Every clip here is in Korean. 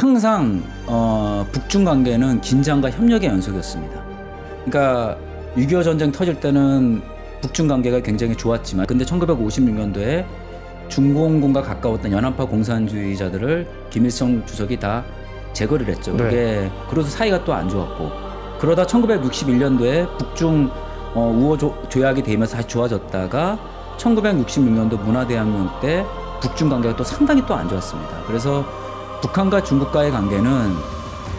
항상 북중 관계는 긴장과 협력의 연속이었습니다. 그러니까 6.25 전쟁 터질 때는 북중 관계가 굉장히 좋았지만 근데 1956년도에 중공군과 가까웠던 연합파 공산주의자들을 김일성 주석이 다 제거를 했죠. 그게 그래서 사이가 또 안 좋았고 그러다 1961년도에 북중 우호 조약이 되면서 다시 좋아졌다가 1966년도 문화대혁명 때 북중 관계가 또 상당히 또 안 좋았습니다. 그래서 북한과 중국과의 관계는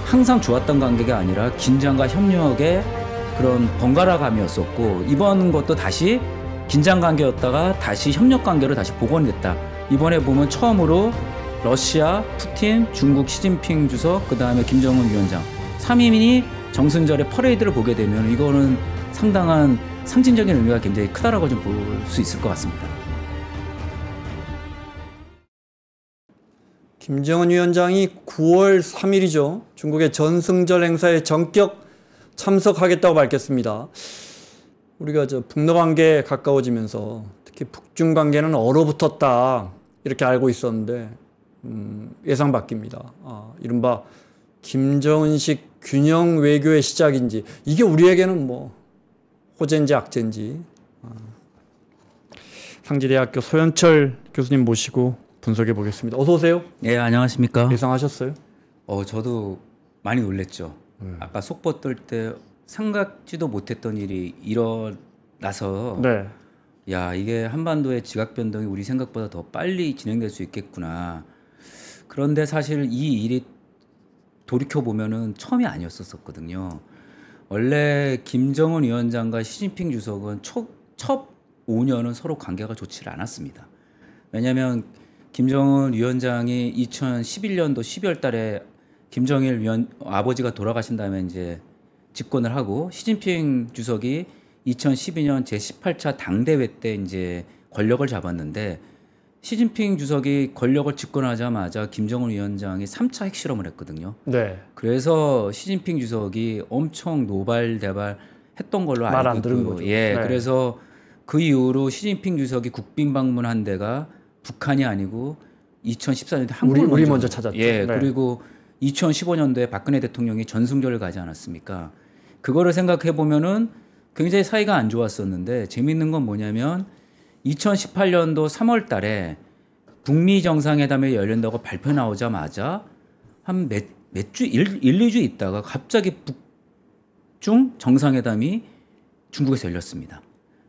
항상 좋았던 관계가 아니라 긴장과 협력의 그런 번갈아감이었었고 이번 것도 다시 긴장 관계였다가 다시 협력 관계로 다시 복원이 됐다. 이번에 보면 처음으로 러시아, 푸틴, 중국 시진핑 주석, 그 다음에 김정은 위원장 3인이 정승절의 퍼레이드를 보게 되면 이거는 상당한 상징적인 의미가 굉장히 크다라고 좀 볼 수 있을 것 같습니다. 김정은 위원장이 9월 3일이죠. 중국의 전승절 행사에 전격 참석하겠다고 밝혔습니다. 우리가 북러 관계에 가까워지면서 특히 북중 관계는 얼어붙었다 이렇게 알고 있었는데 예상 바뀝니다. 이른바 김정은식 균형 외교의 시작인지 이게 우리에게는 뭐 호재인지 악재인지 상지대학교 소현철 교수님 모시고 분석해 보겠습니다. 어서 오세요. 네, 안녕하십니까. 예상하셨어요? 저도 많이 놀랬죠. 아까 속보 뜰 때 생각지도 못했던 일이 일어나서 야 이게 한반도의 지각 변동이 우리 생각보다 더 빨리 진행될 수 있겠구나. 그런데 사실 이 일이 돌이켜 보면은 처음이 아니었었거든요. 원래 김정은 위원장과 시진핑 주석은 첫 5년은 서로 관계가 좋지를 않았습니다. 왜냐하면 김정은 위원장이 2011년도 12월 달에 김정일 아버지가 돌아가신 다음에 이제 집권을 하고 시진핑 주석이 2012년 제18차 당대회 때 이제 권력을 잡았는데 시진핑 주석이 권력을 집권하자마자 김정은 위원장이 3차 핵실험을 했거든요. 그래서 시진핑 주석이 엄청 노발대발 했던 걸로 말 안 알고 들은 있고, 거죠. 그래서 그 이후로 시진핑 주석이 국빈 방문한 데가 북한이 아니고 2014년에 한국을 우리 먼저 찾았죠. 그리고 2015년도에 박근혜 대통령이 전승절을 가지 않았습니까? 그거를 생각해 보면은 굉장히 사이가 안 좋았었는데 재밌는 건 뭐냐면 2018년도 3월 달에 북미 정상회담이 열린다고 발표 나오자마자 한 몇 주, 2주 있다가 갑자기 북중 정상회담이 중국에서 열렸습니다.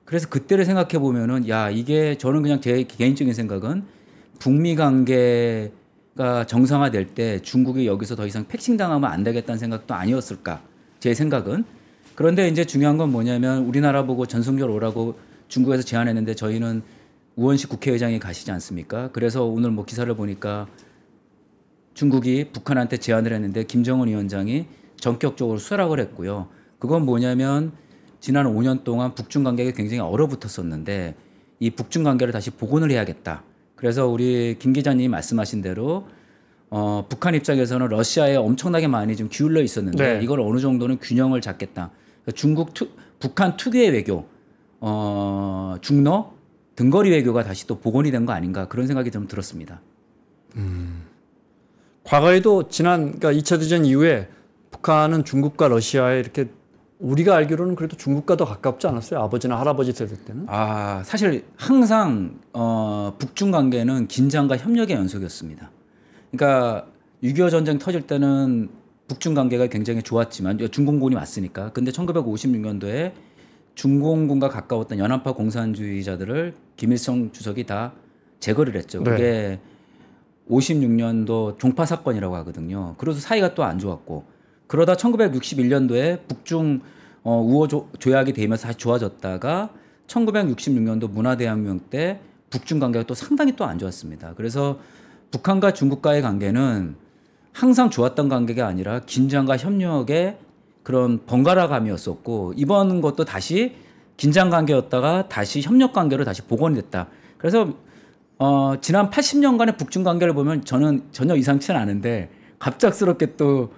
그래서 그때를 생각해 보면은 야 이게 저는 그냥 제 개인적인 생각은 북미 관계가 정상화될 때 중국이 여기서 더 이상 패싱당하면 안 되겠다는 생각도 아니었을까 제 생각은. 그런데 이제 중요한 건 뭐냐면 우리나라 보고 전승절 오라고 중국에서 제안했는데 저희는 우원식 국회의장이 가시지 않습니까? 그래서 오늘 뭐 기사를 보니까 중국이 북한한테 제안을 했는데 김정은 위원장이 전격적으로 수락을 했고요. 그건 뭐냐면 지난 5년 동안 북중 관계가 굉장히 얼어붙었었는데 이 북중 관계를 다시 복원을 해야겠다. 그래서 우리 김 기자님이 말씀하신 대로 북한 입장에서는 러시아에 엄청나게 많이 좀 기울려 있었는데 이걸 어느 정도는 균형을 잡겠다. 북한 특유의 외교, 중러 등거리 외교가 다시 또 복원이 된 거 아닌가 그런 생각이 좀 들었습니다. 과거에도 그러니까 2차 대전 이후에 북한은 중국과 러시아에 이렇게 우리가 알기로는 그래도 중국과 더 가깝지 않았어요? 아버지나 할아버지 세대 때는? 사실 항상 북중 관계는 긴장과 협력의 연속이었습니다. 그러니까 6.25 전쟁 터질 때는 북중 관계가 굉장히 좋았지만 중공군이 왔으니까. 근데 1956년도에 중공군과 가까웠던 연합파 공산주의자들을 김일성 주석이 다 제거를 했죠. 그게 56년도 종파 사건이라고 하거든요. 그래서 사이가 또 안 좋았고 그러다 1961년도에 북중 우호 조약이 되면서 다시 좋아졌다가 1966년도 문화대혁명 때 북중 관계가 또 상당히 또 안 좋았습니다. 그래서 북한과 중국과의 관계는 항상 좋았던 관계가 아니라 긴장과 협력의 그런 번갈아감이었었고 이번 것도 다시 긴장 관계였다가 다시 협력 관계로 다시 복원이 됐다. 그래서 지난 80년간의 북중 관계를 보면 저는 전혀 이상치는 않은데 갑작스럽게 또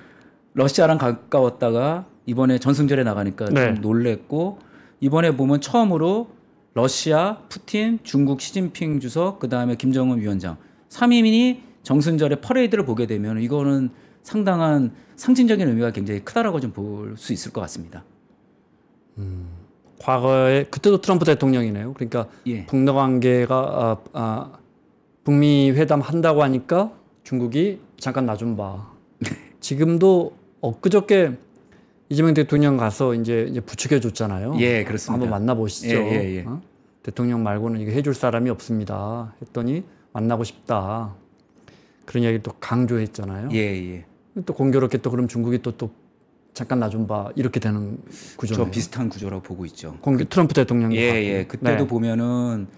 러시아랑 가까웠다가 이번에 전승절에 나가니까 좀 놀랬고 이번에 보면 처음으로 러시아, 푸틴, 중국 시진핑 주석, 그 다음에 김정은 위원장 3인이 정순절의 퍼레이드를 보게 되면 이거는 상당한 상징적인 의미가 굉장히 크다라고 좀 볼 수 있을 것 같습니다. 과거에 그때도 트럼프 대통령이네요. 그러니까 예. 북러 관계가 북미 회담 한다고 하니까 중국이 잠깐 나 좀 봐. 지금도 엊그저께 이재명 대통령 가서 이제 부추겨 줬잖아요. 예, 그렇습니다. 한번 만나보시죠. 예. 대통령 말고는 이거 해줄 사람이 없습니다. 했더니 만나고 싶다. 그런 이야기를 또 강조했잖아요. 예. 또 공교롭게 또 그럼 중국이 또 잠깐 나 좀 봐. 이렇게 되는 구조네요. 저 비슷한 구조라고 보고 있죠. 트럼프 대통령이 예. 그때도 네. 보면은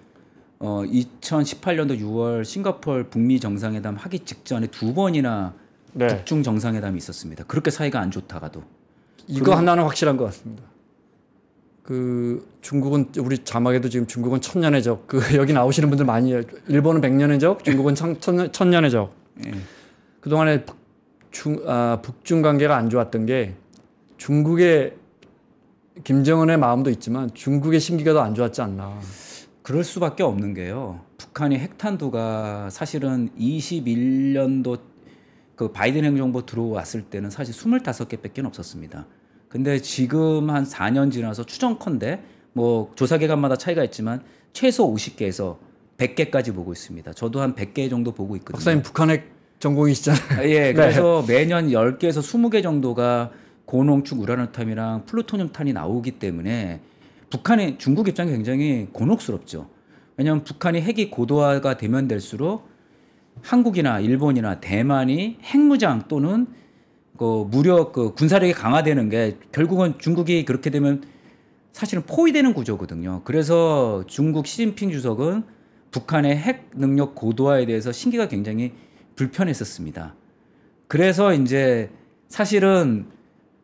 2018년도 6월 싱가포르 북미 정상회담 하기 직전에 2번이나 네. 북중 정상회담이 있었습니다. 그렇게 사이가 안 좋다가도. 이거 하나는 확실한 것 같습니다. 그 중국은 우리 자막에도 지금 중국은 천년의 적. 그 여기 나오시는 분들 많이 해요. 일본은 백년의 적, 중국은 천년의 적. 예. 그 동안에 북중 관계가 안 좋았던 게 중국의 김정은의 마음도 있지만 중국의 심기가 더 안 좋았지 않나. 그럴 수밖에 없는 게요. 북한이 핵탄두가 사실은 21년도 그 바이든 행정부 들어왔을 때는 사실 25개밖에 없었습니다. 근데 지금 한 4년 지나서 추정컨대 뭐 조사기관마다 차이가 있지만 최소 50개에서 100개까지 보고 있습니다. 저도 한 100개 정도 보고 있거든요. 박사님 북한핵 전공이시잖아요. 예, 그래서 매년 10개에서 20개 정도가 고농축 우라늄탄이랑 플루토늄탄이 나오기 때문에 북한이 중국 입장이 굉장히 곤혹스럽죠. 왜냐하면 북한이 핵이 고도화가 되면 될수록 한국이나 일본이나 대만이 핵무장 또는 그 무력 그 군사력이 강화되는 게 결국은 중국이 그렇게 되면 사실은 포위되는 구조거든요. 그래서 중국 시진핑 주석은 북한의 핵 능력 고도화에 대해서 심기가 굉장히 불편했었습니다. 그래서 이제 사실은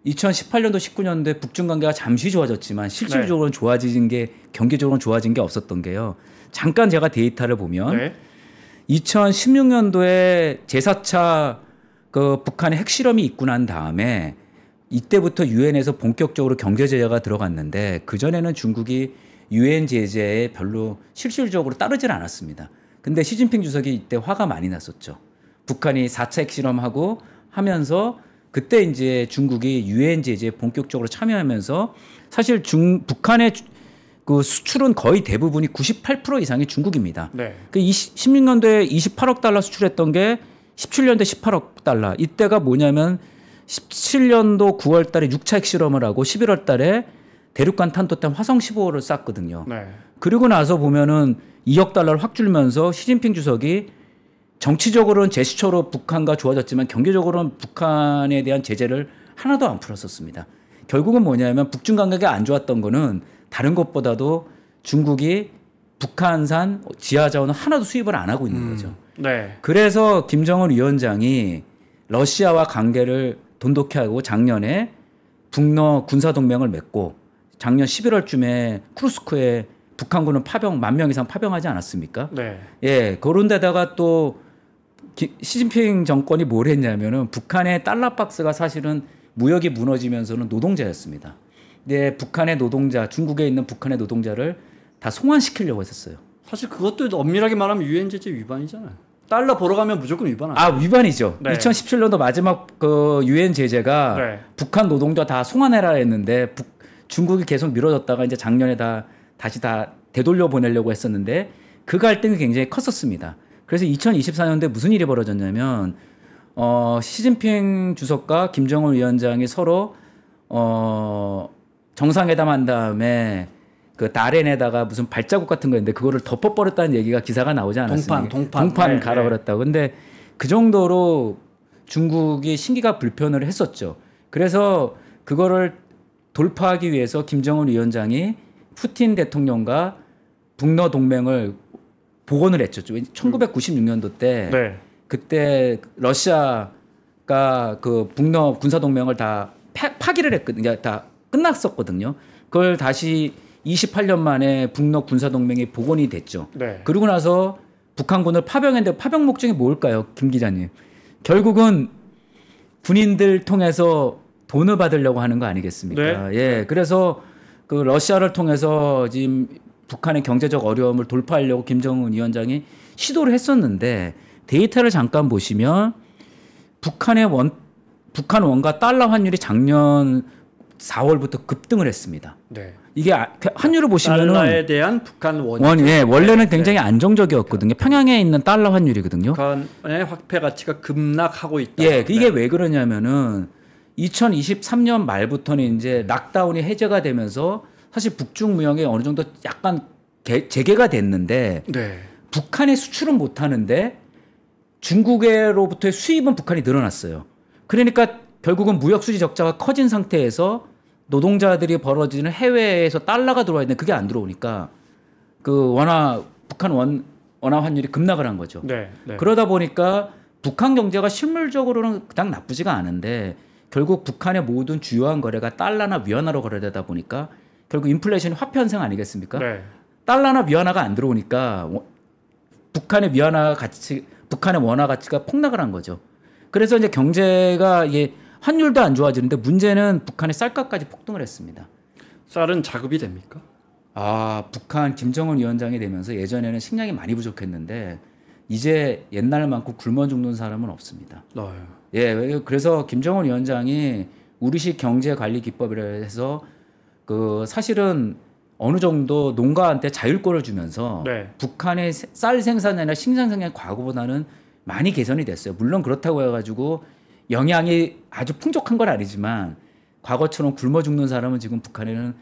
2018년도 19년도에 북중 관계가 잠시 좋아졌지만 실질적으로는 좋아진 게 경제적으로는 좋아진 게 없었던 게요. 잠깐 제가 데이터를 보면 2016년도에 제4차 그 북한의 핵실험이 있고 난 다음에 이때부터 유엔에서 본격적으로 경제 제재가 들어갔는데 그 전에는 중국이 유엔 제재에 별로 실질적으로 따르질 않았습니다. 근데 시진핑 주석이 이때 화가 많이 났었죠. 북한이 4차 핵실험하고 하면서 그때 이제 중국이 유엔 제재에 본격적으로 참여하면서 사실 북한의 그 수출은 거의 대부분이 98% 이상이 중국입니다. 네. 그 16년도에 28억 달러 수출했던 게 17년도에 18억 달러. 이때가 뭐냐면 17년도 9월 달에 6차 핵실험을 하고 11월 달에 대륙간 탄도탄 화성 15호를 쐈거든요. 네. 그리고 나서 보면은 2억 달러를 확 줄면서 시진핑 주석이 정치적으로는 제스처로 북한과 좋아졌지만 경제적으로는 북한에 대한 제재를 하나도 안 풀었었습니다. 결국은 뭐냐면 북중 관계가 안 좋았던 거는 다른 것보다도 중국이 북한산 지하자원을 하나도 수입을 안 하고 있는 거죠. 네. 그래서 김정은 위원장이 러시아와 관계를 돈독히 하고 작년에 북러 군사동맹을 맺고 작년 11월쯤에 쿠르스크에 북한군은 파병 10,000명 이상 파병하지 않았습니까? 네. 예, 그런 데다가 또 시진핑 정권이 뭘 했냐면은 북한의 달러 박스가 사실은 무역이 무너지면서는 노동자였습니다. 근데 북한의 노동자, 중국에 있는 북한의 노동자를 다 송환시키려고 했었어요. 사실 그것도 엄밀하게 말하면 유엔 제재 위반이잖아요. 달러 보러 가면 무조건 위반 아니에요? 아, 위반이죠. 네. 2017년도 마지막 그 유엔 제재가 네. 북한 노동자 다 송환해라 했는데 중국이 계속 미뤄졌다가 이제 작년에 다시 되돌려 보내려고 했었는데 그 갈등이 굉장히 컸었습니다. 그래서 2024년도에 무슨 일이 벌어졌냐면 시진핑 주석과 김정은 위원장이 서로 정상회담 한 다음에 그 다렌에다가 무슨 발자국 같은 거 있는데 그거를 덮어버렸다는 얘기가 기사가 나오지 않았습니까? 동판 네, 갈아버렸다고. 근데 그 정도로 중국이 심기가 불편을 했었죠. 그래서 그거를 돌파하기 위해서 김정은 위원장이 푸틴 대통령과 북러 동맹을 복원을 했죠. 1996년도 때 네. 그때 러시아가 그 북러 군사 동맹을 다 파기를 했거든요. 다 끝났었거든요. 그걸 다시 28년 만에 북러 군사 동맹이 복원이 됐죠. 네. 그러고 나서 북한군을 파병했는데 파병 목적이 뭘까요, 김 기자님? 결국은 군인들 통해서 돈을 받으려고 하는 거 아니겠습니까? 네. 예, 그래서 그 러시아를 통해서 지금 북한의 경제적 어려움을 돌파하려고 김정은 위원장이 시도를 했었는데 데이터를 잠깐 보시면 북한 원과 달러 환율이 작년 4월부터 급등을 했습니다. 네. 이게 환율을 보시면은 달러에 대한 북한 원이 원래는 굉장히 안정적이었거든요. 평양에 있는 달러 환율이거든요. 북한의 화폐 가치가 급락하고 있다. 예, 이게 왜 그러냐면은 2023년 말부터는 이제 락다운이 해제가 되면서 사실 북중 무역이 어느 정도 약간 재개가 됐는데 네. 북한의 수출은 못 하는데 중국으로부터의 수입은 북한이 늘어났어요. 그러니까 결국은 무역 수지 적자가 커진 상태에서 노동자들이 벌어지는 해외에서 달러가 들어와야 되는데 그게 안 들어오니까 그 북한 원화 환율이 급락을 한 거죠. 네. 네. 그러다 보니까 북한 경제가 실물적으로는 그닥 나쁘지가 않은데 결국 북한의 모든 주요한 거래가 달러나 위안화로 거래되다 보니까 결국 인플레이션이 화폐 현상 아니겠습니까? 네. 달러나 위안화가 안 들어오니까 북한의 원화 가치가 폭락을 한 거죠. 그래서 이제 경제가 환율도 안 좋아지는데 문제는 북한의 쌀값까지 폭등을 했습니다. 쌀은 자급이 됩니까? 북한 김정은 위원장이 되면서 예전에는 식량이 많이 부족했는데 이제 옛날만큼 굶어 죽는 사람은 없습니다. 예, 그래서 김정은 위원장이 우리식 경제 관리 기법이라 해서 그 사실은 어느 정도 농가한테 자율권을 주면서 네. 북한의 쌀 생산이나 식량 생산이 과거보다는 많이 개선이 됐어요. 물론 그렇다고 해가지고 영양이 아주 풍족한 건 아니지만 과거처럼 굶어 죽는 사람은 지금 북한에는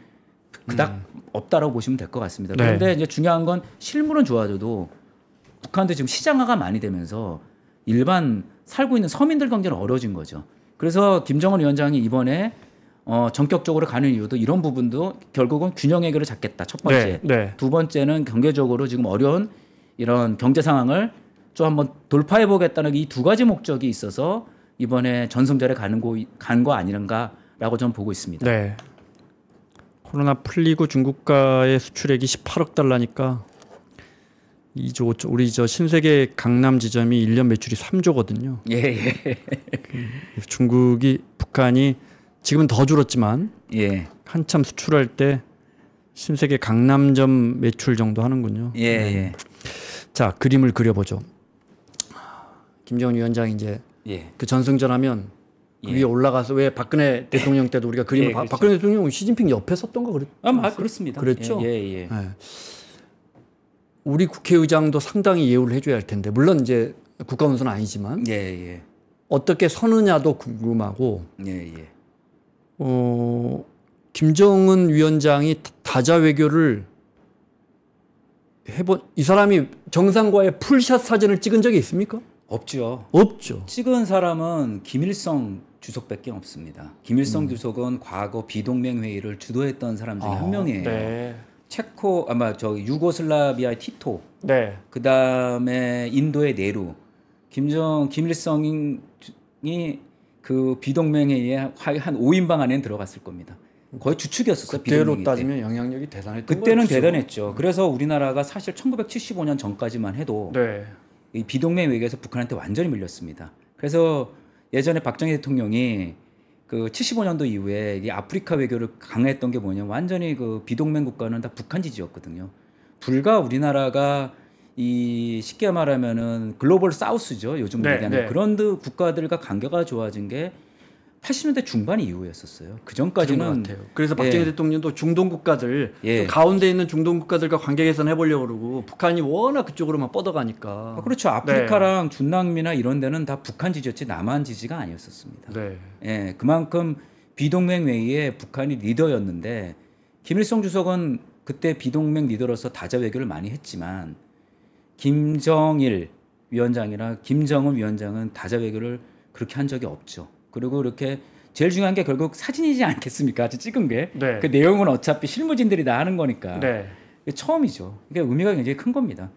그닥 없다라고 보시면 될 것 같습니다. 네. 그런데 이제 중요한 건 실물은 좋아져도 북한도 지금 시장화가 많이 되면서 일반 살고 있는 서민들 경제는 어려워진 거죠. 그래서 김정은 위원장이 이번에 전격적으로 가는 이유도 이런 부분도 결국은 균형 해결을 잡겠다. 첫 번째. 네. 네. 두 번째는 경제적으로 지금 어려운 이런 경제 상황을 좀 한번 돌파해 보겠다는 이 두 가지 목적이 있어서 이번에 전승절에 간 거 아닌가라고 저는 보고 있습니다. 네. 코로나 풀리고 중국가의 수출액이 18억 달러니까 2조 5조. 우리 신세계 강남 지점이 1년 매출이 3조거든요. 예. 북한이 지금은 더 줄었지만 예. 한참 수출할 때 신세계 강남점 매출 정도 하는군요. 예. 자, 그림을 그려보죠. 김정은 위원장이 이제 그 전승전하면 그 위에 올라가서 왜 박근혜 대통령 때도 우리가 그림을 그렇죠. 박근혜 대통령 시진핑 옆에 섰던가 그렇습니다. 그랬죠. 예. 우리 국회의장도 상당히 예우를 해줘야 할 텐데 물론 이제 국가원수는 아니지만 예. 어떻게 서느냐도 궁금하고 예. 김정은 위원장이 다자 외교를 이 사람이 정상과의 풀샷 사진을 찍은 적이 있습니까? 없죠. 찍은 사람은 김일성 주석밖에 없습니다. 김일성 주석은 과거 비동맹 회의를 주도했던 사람 중에 한 명이에요. 네. 유고슬라비아의 티토. 네. 그다음에 인도의 네루. 김일성이 그 비동맹 회의에 한 5인방 안에는 들어갔을 겁니다. 거의 주축이었었어요. 그때로 따지면 영향력이 대단했던 그때는 거였죠. 대단했죠. 그래서 우리나라가 사실 1975년 전까지만 해도 이 비동맹 외교에서 북한한테 완전히 밀렸습니다. 그래서 예전에 박정희 대통령이 그 75년도 이후에 이 아프리카 외교를 강화했던 게 뭐냐면 완전히 그 비동맹 국가는 다 북한 지지였거든요. 불과 우리나라가 이 쉽게 말하면은 글로벌 사우스죠. 요즘 얘기하는 그런 국가들과 관계가 좋아진 게 80년대 중반 이후였었어요. 그 전까지는 그래서 박정희 대통령도 중동 국가들 가운데 있는 중동 국가들과 관계 개선 해보려고 그러고 북한이 워낙 그쪽으로만 뻗어가니까. 그렇죠. 아프리카랑 중남미나 이런 데는 다 북한 지지였지 남한 지지가 아니었었습니다. 그만큼 비동맹 회의에 북한이 리더였는데 김일성 주석은 그때 비동맹 리더로서 다자 외교를 많이 했지만 김정일 위원장이나 김정은 위원장은 다자 외교를 그렇게 한 적이 없죠. 그리고 이렇게 제일 중요한 게 결국 사진이지 않겠습니까? 찍은 게. 그 내용은 어차피 실무진들이 다 하는 거니까. 이게 처음이죠. 이게 의미가 굉장히 큰 겁니다.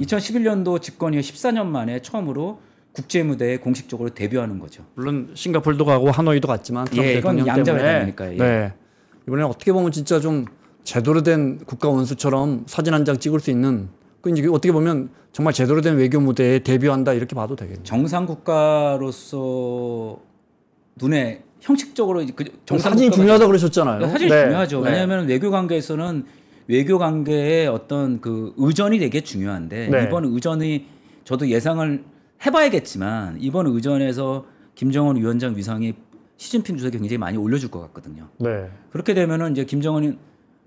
2011년도 집권 이후 14년 만에 처음으로 국제 무대에 공식적으로 데뷔하는 거죠. 물론 싱가포르도 가고 하노이도 갔지만 이건 양자회담이니까. 이번에 어떻게 보면 진짜 좀 제대로 된 국가 원수처럼 사진 한 장 찍을 수 있는 그 이제 어떻게 보면 정말 제대로 된 외교 무대에 데뷔한다 이렇게 봐도 되겠네요. 정상 국가로서 눈에 형식적으로 사진이 중요하다고 그러셨잖아요. 사진이 중요하죠. 왜냐하면 외교 관계에서는 외교 관계의 어떤 그 의전이 되게 중요한데 이번 의전이 저도 예상을 해봐야겠지만 이번 의전에서 김정은 위원장 위상이 시진핑 주석이 굉장히 많이 올려줄 것 같거든요. 네. 그렇게 되면은 이제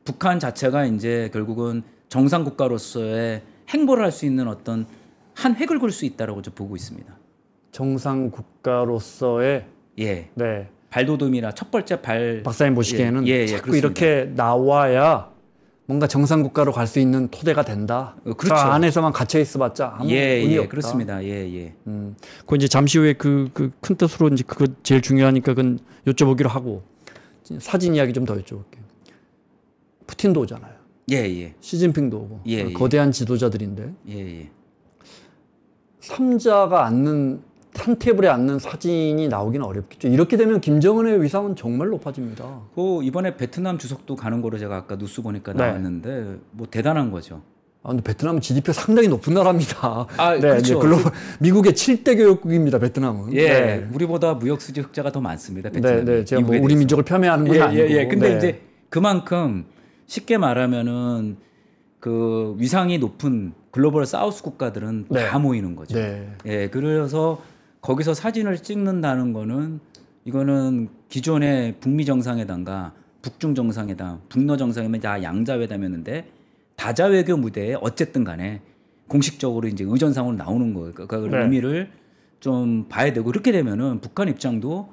북한 자체가 이제 결국은 정상 국가로서의 행보를 할 수 있는 어떤 한 획을 그을 수 있다라고 저 보고 있습니다. 정상 국가로서의 예. 네. 발돋움이나 첫 번째 박사님 보시기에는 자꾸 그렇습니다. 이렇게 나와야 뭔가 정상 국가로 갈 수 있는 토대가 된다. 그렇죠. 저 안에서만 갇혀 있어봤자 아무 의미 없다. 그렇습니다. 예. 그 이제 잠시 후에 그 큰 뜻으로 이제 그거 제일 중요하니까 그건 여쭤보기로 하고 사진 이야기 좀 더 여쭤볼게요. 푸틴도 오잖아요. 예. 시진핑도 오고 거대한 지도자들인데 예. 삼자가 앉는 한 테이블에 앉는 사진이 나오기는 어렵겠죠. 이렇게 되면 김정은의 위상은 정말 높아집니다. 이번에 베트남 주석도 가는 거로 제가 아까 뉴스 보니까 네. 나왔는데 뭐 대단한 거죠. 근데 베트남은 GDP가 상당히 높은 나라입니다. 네, 그렇죠. 글로벌 미국의 7대 교역국입니다. 베트남은. 네. 우리보다 무역 수지 흑자가 더 많습니다. 베트남이. 네. 제가 뭐 우리 민족을 폄훼하는 건 아니고. 근데 이제 그만큼 쉽게 말하면은 그 위상이 높은 글로벌 사우스 국가들은 다 모이는 거죠. 네. 그래서 거기서 사진을 찍는다는 거는 이거는 기존의 북미 정상회담과 북중 정상회담, 북러 정상회담이 다 양자회담이었는데 다자 외교 무대에 어쨌든 간에 공식적으로 이제 의전상으로 나오는 거예요. 그러니까 의미를 좀 봐야 되고 그렇게 되면은 북한 입장도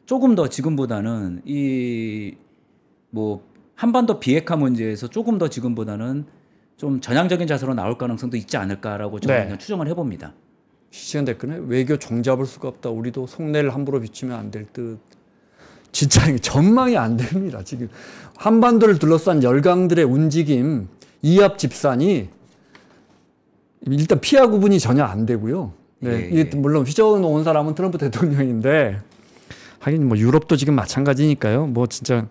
조금 더 지금보다는 이 뭐 한반도 비핵화 문제에서 조금 더 지금보다는 좀 전향적인 자세로 나올 가능성도 있지 않을까라고 저는 그냥 추정을 해봅니다. 시간 됐거든요. 외교 종잡을 수가 없다. 우리도 속내를 함부로 비추면 안 될 듯. 진짜 전망이 안 됩니다. 지금 한반도를 둘러싼 열강들의 움직임, 이합 집산이 일단 피하 구분이 전혀 안 되고요. 이게 물론 휘저어놓은 사람은 트럼프 대통령인데 하긴 뭐 유럽도 지금 마찬가지니까요. 뭐 진짜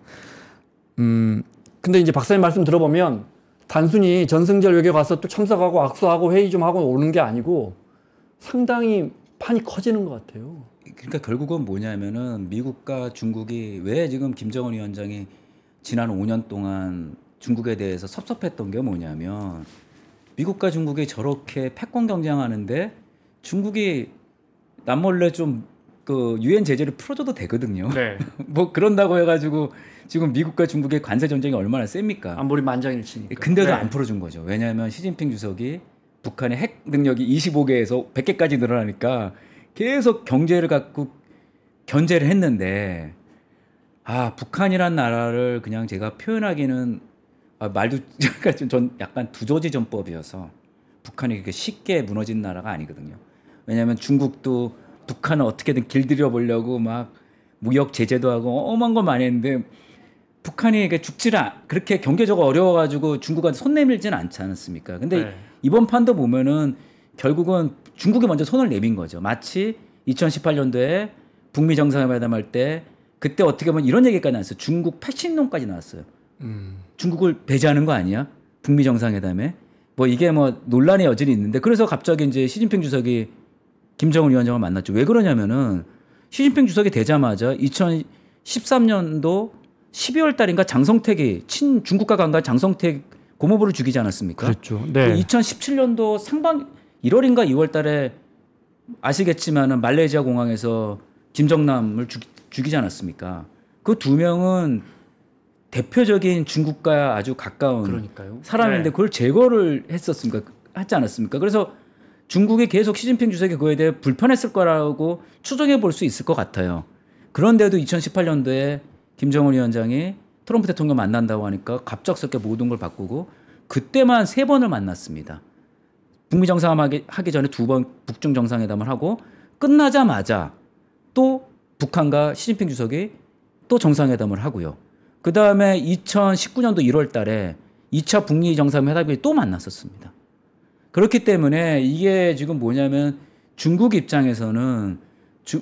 근데 이제 박사님 말씀 들어보면 단순히 전승절 외교 가서 또 참석하고 악수하고 회의 좀 하고 오는 게 아니고 상당히 판이 커지는 것 같아요. 그러니까 결국은 뭐냐면은 미국과 중국이 왜 지금 김정은 위원장이 지난 5년 동안 중국에 대해서 섭섭했던 게 뭐냐면 미국과 중국이 저렇게 패권 경쟁하는데 중국이 남몰래 좀 그 유엔 제재를 풀어줘도 되거든요. 뭐 그런다고 해가지고 지금 미국과 중국의 관세 전쟁이 얼마나 셉니까? 안보리 만장일치니까. 근데도 안 풀어준 거죠. 왜냐하면 시진핑 주석이 북한의 핵 능력이 25개에서 100개까지 늘어나니까 계속 경제를 갖고 견제를 했는데 북한이란 나라를 그냥 제가 표현하기는 말도 전 약간 두조지전법이어서 북한이 그렇게 쉽게 무너진 나라가 아니거든요. 왜냐하면 중국도 북한을 어떻게든 길들여 보려고 막 무역 제재도 하고 엄한 거 많이 했는데 북한이 그렇게 경제적으로 어려워가지고 중국한테 손 내밀지는 않지 않았습니까? 근데 이번 판도 보면은 결국은 중국이 먼저 손을 내민 거죠. 마치 2018년도에 북미 정상회담 할 때 그때 어떻게 보면 이런 얘기까지 나왔어요. 중국 패신론까지 나왔어요. 중국을 배제하는 거 아니야? 북미 정상회담에 뭐 이게 뭐 논란의 여지는 있는데 그래서 갑자기 이제 시진핑 주석이 김정은 위원장을 만났죠. 왜 그러냐면은 시진핑 주석이 되자마자 2013년도 12월 달인가 장성택이 친중국가 강간 장성택 고모부를 죽이지 않았습니까? 그렇죠. 네. 2017년도 상반 1월인가 2월 달에 아시겠지만은 말레이시아 공항에서 김정남을 죽이지 않았습니까? 그 두 명은 대표적인 중국과 아주 가까운 사람인데 그걸 제거를 하지 않았습니까? 그래서 중국이 계속 시진핑 주석이 그거에 대해 불편했을 거라고 추정해 볼 수 있을 것 같아요. 그런데도 2018년도에 김정은 위원장이 트럼프 대통령 만난다고 하니까 갑작스럽게 모든 걸 바꾸고 그때만 3번을 만났습니다. 북미 정상회담 하기 전에 2번 북중 정상회담을 하고 끝나자마자 또 북한과 시진핑 주석이 또 정상회담을 하고요. 그 다음에 2019년도 1월 달에 2차 북미 정상회담이 또 만났었습니다. 그렇기 때문에 이게 지금 뭐냐면 중국 입장에서는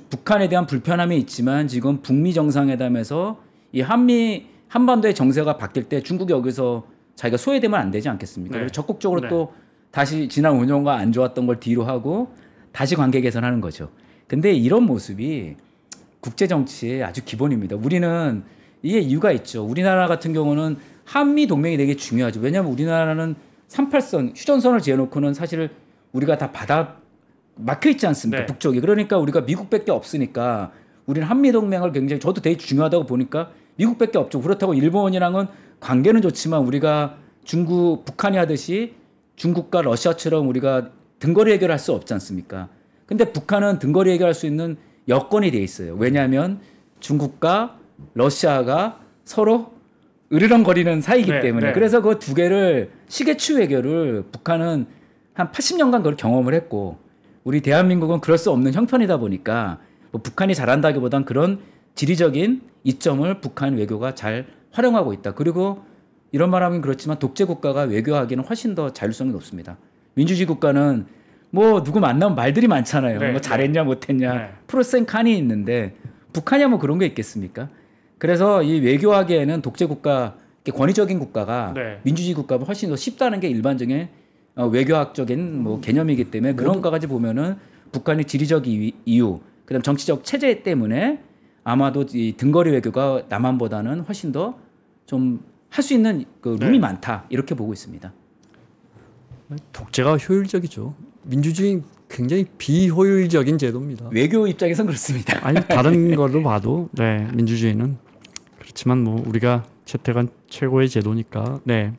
북한에 대한 불편함이 있지만 지금 북미 정상회담에서 이 한반도의 정세가 바뀔 때 중국이 여기서 자기가 소외되면 안 되지 않겠습니까? 그래서 적극적으로 또 다시 지난 5년간 안 좋았던 걸 뒤로 하고 다시 관계 개선하는 거죠. 근데 이런 모습이 국제 정치의 아주 기본입니다. 우리는 이게 이유가 있죠. 우리나라 같은 경우는 한미 동맹이 되게 중요하죠. 왜냐하면 우리나라는 38선 휴전선을 지어놓고는 사실 우리가 다 바다 막혀 있지 않습니까? 네. 북쪽이. 그러니까 우리가 미국밖에 없으니까 우리는 한미 동맹을 굉장히 저도 되게 중요하다고 보니까 미국밖에 없죠. 그렇다고 일본이랑은 관계는 좋지만 우리가 북한이 하듯이 중국과 러시아처럼 우리가 등거리 해결할 수 없지 않습니까? 근데 북한은 등거리 해결할 수 있는 여건이 돼 있어요. 왜냐하면 중국과 러시아가 서로 으르렁거리는 사이이기 네, 때문에. 네. 그래서 그 두 개를 시계추 외교를 북한은 한 80년간 그걸 경험을 했고 우리 대한민국은 그럴 수 없는 형편이다 보니까 뭐 북한이 잘한다기보단 그런 지리적인 이점을 북한 외교가 잘 활용하고 있다. 그리고 이런 말하면 그렇지만 독재 국가가 외교하기는 훨씬 더 자율성이 높습니다. 민주주의 국가는 뭐 누구 만나면 말들이 많잖아요. 네, 뭐 잘했냐 못했냐 네. 프로센 칸이 있는데 북한이 뭐 그런 게 있겠습니까? 그래서 이 외교하기에는 독재 국가, 권위적인 국가가 네. 민주주의 국가보다 훨씬 더 쉽다는 게 일반적인 외교학적인 뭐 개념이기 때문에 그런 것까지 보면은 북한의 지리적 이유, 그다음 정치적 체제 때문에 아마도 이 등거리 외교가 남한보다는 훨씬 더 좀 할 수 있는 그 룸이 네. 많다 이렇게 보고 있습니다. 독재가 효율적이죠. 민주주의 굉장히 비효율적인 제도입니다. 외교 입장에선 그렇습니다. 아니 다른 걸로 봐도 네 민주주의는 그렇지만 뭐 우리가 채택한 최고의 제도니까 네.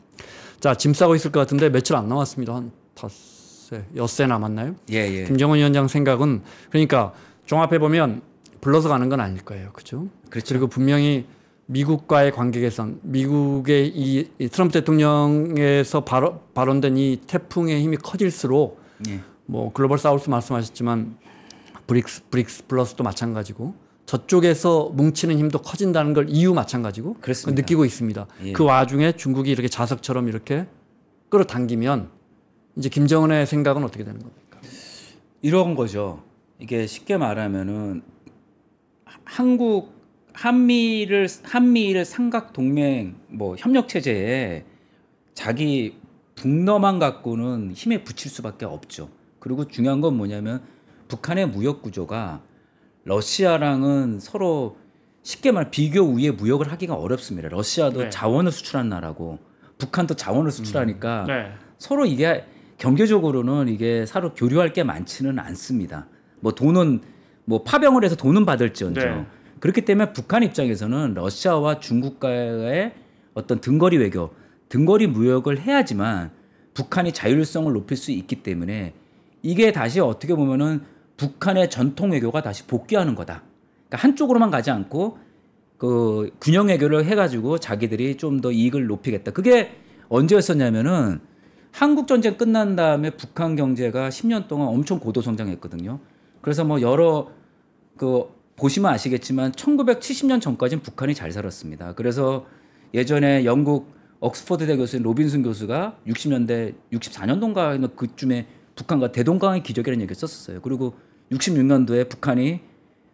자, 짐 싸고 있을 것 같은데 며칠 안 남았습니다. 한 엿새 남았나요? 예. 김정은 위원장 생각은 그러니까 종합해 보면 불러서 가는 건 아닐 거예요, 그렇죠? 그렇죠. 그리고 분명히 미국과의 관계 개선, 미국의 이 트럼프 대통령에서 발언된 이 태풍의 힘이 커질수록 예. 뭐 글로벌 사우스 말씀하셨지만 브릭스 플러스도 마찬가지고 저쪽에서 뭉치는 힘도 커진다는 걸 EU 마찬가지고 그렇습니다. 느끼고 있습니다. 예. 그 와중에 중국이 이렇게 자석처럼 이렇게 끌어당기면 이제 김정은의 생각은 어떻게 되는 겁니까? 이런 거죠. 이게 쉽게 말하면은 한미일 삼각 동맹 뭐 협력 체제에 자기 북러만 갖고는 힘에 붙일 수밖에 없죠. 그리고 중요한 건 뭐냐면 북한의 무역 구조가 러시아랑은 서로 쉽게 말 비교 우위의 무역을 하기가 어렵습니다. 러시아도 네. 자원을 수출한 나라고 북한도 자원을 수출하니까 네. 서로 이게 경제적으로는 이게 서로 교류할 게 많지는 않습니다. 뭐 돈은 뭐 파병을 해서 돈은 받을지언정. 네. 그렇기 때문에 북한 입장에서는 러시아와 중국과의 어떤 등거리 외교, 등거리 무역을 해야지만 북한이 자율성을 높일 수 있기 때문에 이게 다시 어떻게 보면은 북한의 전통 외교가 다시 복귀하는 거다. 그러니까 한쪽으로만 가지 않고 그 균형 외교를 해가지고 자기들이 좀 더 이익을 높이겠다. 그게 언제였었냐면은 한국 전쟁 끝난 다음에 북한 경제가 10년 동안 엄청 고도 성장했거든요. 그래서 뭐 여러 보시면 아시겠지만 1970년 전까지는 북한이 잘 살았습니다. 그래서 예전에 영국 옥스퍼드대 교수인 로빈슨 교수가 60년대 64년도인가 그쯤에 북한과 대동강의 기적이라는 얘기를 썼었어요. 그리고 66년도에 북한이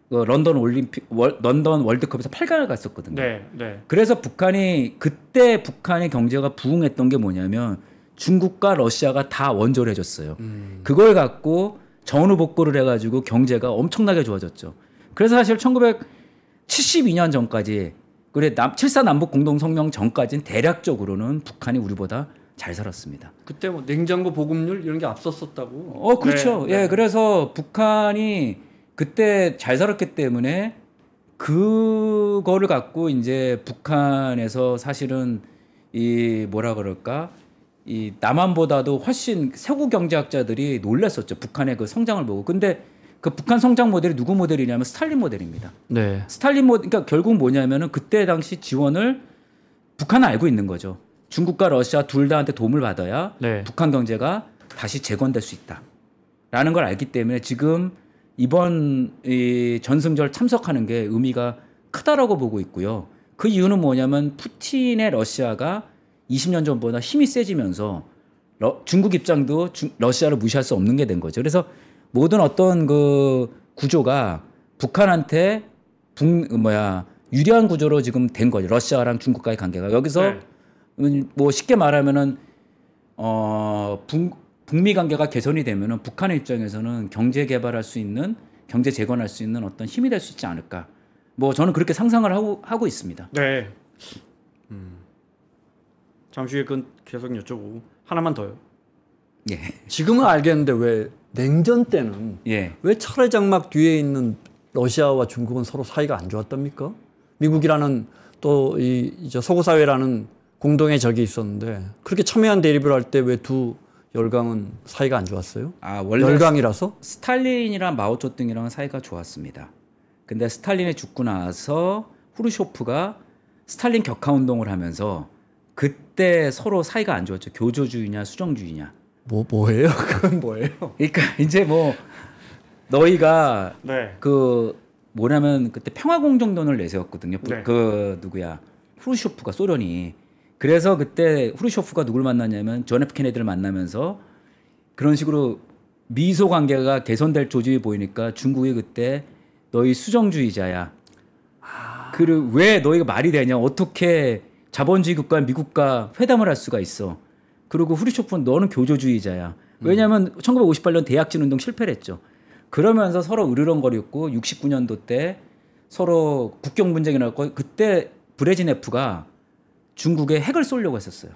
런던 월드컵에서 8강을 갔었거든요. 네. 그래서 그때 북한의 경제가 부흥했던 게 뭐냐면 중국과 러시아가 다 원조를 해줬어요. 그걸 갖고 전후 복구를 해가지고 경제가 엄청나게 좋아졌죠. 그래서 사실 1972년 전까지 그래 7.4 남북 공동성명 전까지는 대략적으로는 북한이 우리보다 잘 살았습니다. 그때 뭐 냉장고 보급률 이런 게 앞섰었다고. 그렇죠. 네. 예, 그래서 북한이 그때 잘 살았기 때문에 그거를 갖고 이제 북한에서 사실은 이 뭐라 그럴까 이 남한보다도 훨씬 세계 경제학자들이 놀랐었죠. 북한의 그 성장을 보고. 근데 그 북한 성장 모델이 누구 모델이냐면 스탈린 모델입니다. 네. 스탈린 모델, 그러니까 결국 뭐냐면은 그때 당시 지원을 북한은 알고 있는 거죠. 중국과 러시아 둘 다한테 도움을 받아야 네. 북한 경제가 다시 재건될 수 있다라는 걸 알기 때문에 지금 이번 이 전승절 참석하는 게 의미가 크다라고 보고 있고요. 그 이유는 뭐냐면 푸틴의 러시아가 20년 전보다 힘이 세지면서 중국 입장도 러시아를 무시할 수 없는 게 된 거죠. 그래서 모든 어떤 그 구조가 북한한테 유리한 구조로 지금 된 거죠. 러시아랑 중국과의 관계가 여기서 뭐 쉽게 말하면은 북미 관계가 개선이 되면은 북한의 입장에서는 경제 개발할 수 있는 경제 재건할 수 있는 어떤 힘이 될 수 있지 않을까. 뭐 저는 그렇게 상상을 하고 있습니다. 네. 잠시 후에 그건 계속 여쭤보고 하나만 더요. 예. 지금은 알겠는데 왜 냉전 때는 예. 왜 철의 장막 뒤에 있는 러시아와 중국은 서로 사이가 안 좋았답니까? 미국이라는 또 이 서구 사회라는 공동의 적이 있었는데 그렇게 첨예한 대립을 할 때 왜 두 열강은 사이가 안 좋았어요? 아, 원래 열강이라서? 스탈린이랑 마오쩌둥이랑 사이가 좋았습니다. 근데 스탈린이 죽고 나서 후르쇼프가 스탈린 격하 운동을 하면서 그때 서로 사이가 안 좋았죠. 교조주의냐 수정주의냐. 뭐예요? 그건 뭐예요? 그러니까 이제 뭐 너희가 네. 그 뭐냐면 그때 평화공정론을 내세웠거든요. 네. 그 누구야 후르쇼프가 소련이. 그래서 그때 후르쇼프가 누굴 만났냐면 존 F 케네디를 만나면서 그런 식으로 미소 관계가 개선될 조짐이 보이니까 중국이 그때 너희 수정주의자야. 그리고 왜 너희가 말이 되냐? 어떻게 자본주의 국가 미국과 회담을 할 수가 있어? 그리고 후르쇼프는 너는 교조주의자야. 왜냐하면 1958년 대약진 운동 실패를 했죠. 그러면서 서로 으르렁거렸고 69년도 때 서로 국경 분쟁이 나고 그때 브레즈네프가 중국에 핵을 쏘려고 했었어요.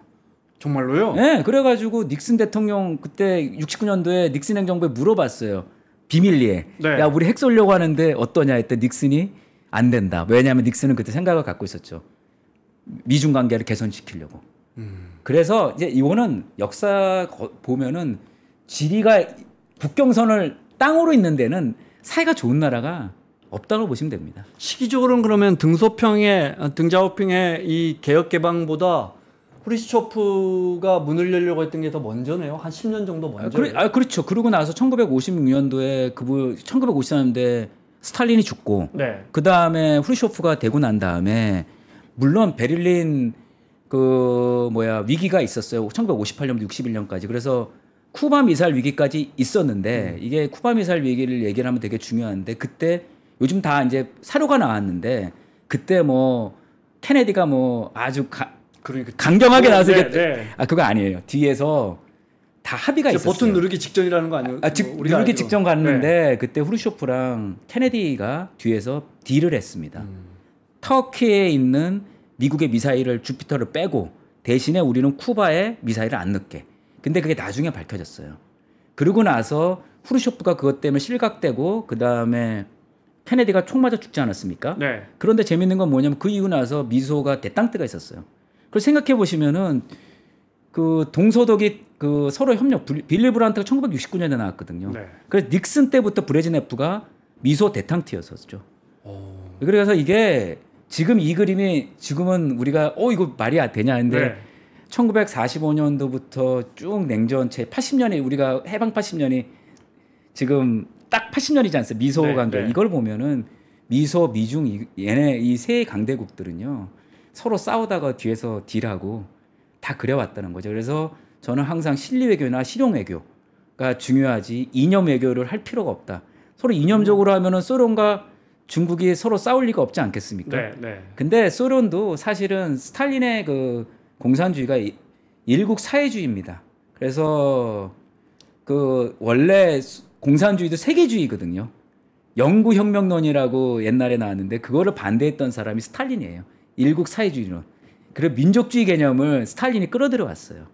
정말로요? 네, 그래가지고 닉슨 대통령 그때 69년도에 닉슨 행정부에 물어봤어요. 비밀리에. 네. 야, 우리 핵 쏘려고 하는데 어떠냐 했더니 닉슨이 안 된다. 왜냐하면 닉슨은 그때 생각을 갖고 있었죠. 미중 관계를 개선시키려고. 그래서 이제 이거는 역사 보면은 지리가 국경선을 땅으로 있는 데는 사이가 좋은 나라가 없다고 보시면 됩니다. 시기적으로는 그러면 등자오핑의 이 개혁 개방보다 후르시초프가 문을 열려고 했던 게 더 먼저네요. 한 10년 정도 먼저. 그렇죠. 그러고 나서 1956년도에 1953년도에 스탈린이 죽고 네. 그 다음에 후르쇼프가 되고 난 다음에 물론 베를린 위기가 있었어요. 1958년부터 61년까지. 그래서 쿠바 미사일 위기까지 있었는데 이게 쿠바 미사일 위기를 얘기를 하면 되게 중요한데 그때 요즘 다 이제 사료가 나왔는데 그때 뭐 케네디가 뭐 아주 강경하게 나서 그거 아니에요. 뒤에서 다 합의가 있었어요. 버튼 누르기 직전이라는 거 아니에요? 누르기 직전 갔는데 그때 후르쇼프랑 케네디가 뒤에서 딜을 했습니다. 터키에 있는 미국의 미사일을 주피터를 빼고 대신에 우리는 쿠바에 미사일을 안 넣게. 근데 그게 나중에 밝혀졌어요. 그러고 나서 후르쇼프가 그것 때문에 실각되고 그 다음에 케네디가 총 맞아 죽지 않았습니까? 네. 그런데 재밌는 건 뭐냐면 그 이후 나서 미소가 대땅때가 있었어요. 그걸 생각해 보시면은 그 동서독이 그 서로 협력 빌리 브란트가 1969년에 나왔거든요. 네. 그래서 닉슨 때부터 브레즈네프가 미소 대탕티였었죠. 그래서 이게 지금 이 그림이 지금은 우리가 이거 말이 되냐 했는데 1945년도부터 쭉 냉전체 80년에 우리가 해방 80년이 지금 딱 80년이지 않습니까? 미소 관계. 이걸 보면은 미소, 미중 얘네 이 세 강대국들은요. 서로 싸우다가 뒤에서 딜하고 다 그래왔다는 거죠. 그래서 저는 항상 실리 외교나 실용 외교가 중요하지 이념 외교를 할 필요가 없다. 서로 이념적으로 하면은 소련과 중국이 서로 싸울 리가 없지 않겠습니까? 근데 소련도 사실은 스탈린의 그 공산주의가 일국 사회주의입니다. 그래서 그 원래 공산주의도 세계주의거든요. 영구혁명론이라고 옛날에 나왔는데 그거를 반대했던 사람이 스탈린이에요. 일국 사회주의론. 그리고 민족주의 개념을 스탈린이 끌어들여 왔어요.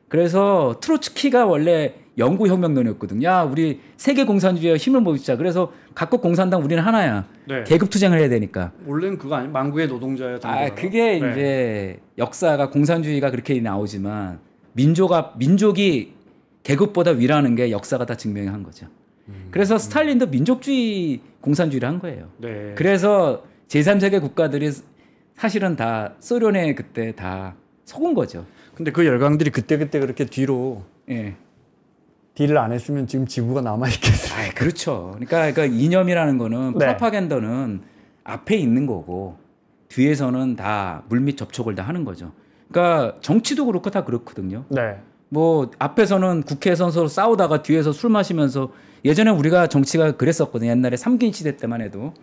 그래서 트로츠키가 원래 영구혁명론이었거든요. 야, 우리 세계 공산주의에 힘을 모으자. 그래서 각국 공산당 우리는 하나야. 계급 투쟁을 해야 되니까. 원래는 그거 아니에요? 망국의 노동자야. 그게 이제 역사가 공산주의가 그렇게 나오지만 민족이 계급보다 위라는 게 역사가 다 증명한 거죠. 그래서 스탈린도 민족주의 공산주의를 한 거예요. 그래서 제3세계 국가들이 사실은 다 소련에 그때 다 속은 거죠. 근데 그 열강들이 그때그때 그렇게 뒤로 딜을 안 했으면 지금 지구가 남아있겠어요. 그렇죠. 그러니까 이념이라는 거는 프로파간다는 앞에 있는 거고 뒤에서는 다 물밑 접촉을 다 하는 거죠. 그러니까 정치도 그렇고 다 그렇거든요. 뭐 앞에서는 국회에서 서로 싸우다가 뒤에서 술 마시면서 예전에 우리가 정치가 그랬었거든요. 옛날에 삼긴 시대 때만 해도.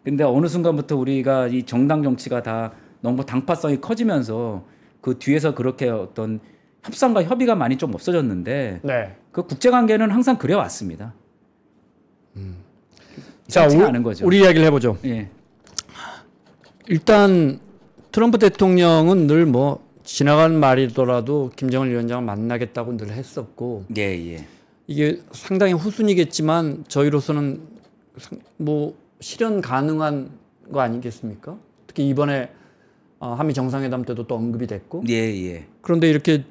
근데 어느 순간부터 우리가 이 정당 정치가 다 너무 당파성이 커지면서 그 뒤에서 그렇게 어떤 협상과 협의가 많이 좀 없어졌는데 그 국제관계는 항상 그래왔습니다. 자, 우리 이야기를 해보죠. 일단 트럼프 대통령은 늘 뭐 지나간 말이더라도 김정은 위원장을 만나겠다고 늘 했었고 예, 예. 이게 상당히 후순이겠지만 저희로서는 뭐 실현 가능한 거 아니겠습니까? 특히 이번에 한미 정상회담 때도 또 언급이 됐고. 예, 예. 그런데 이렇게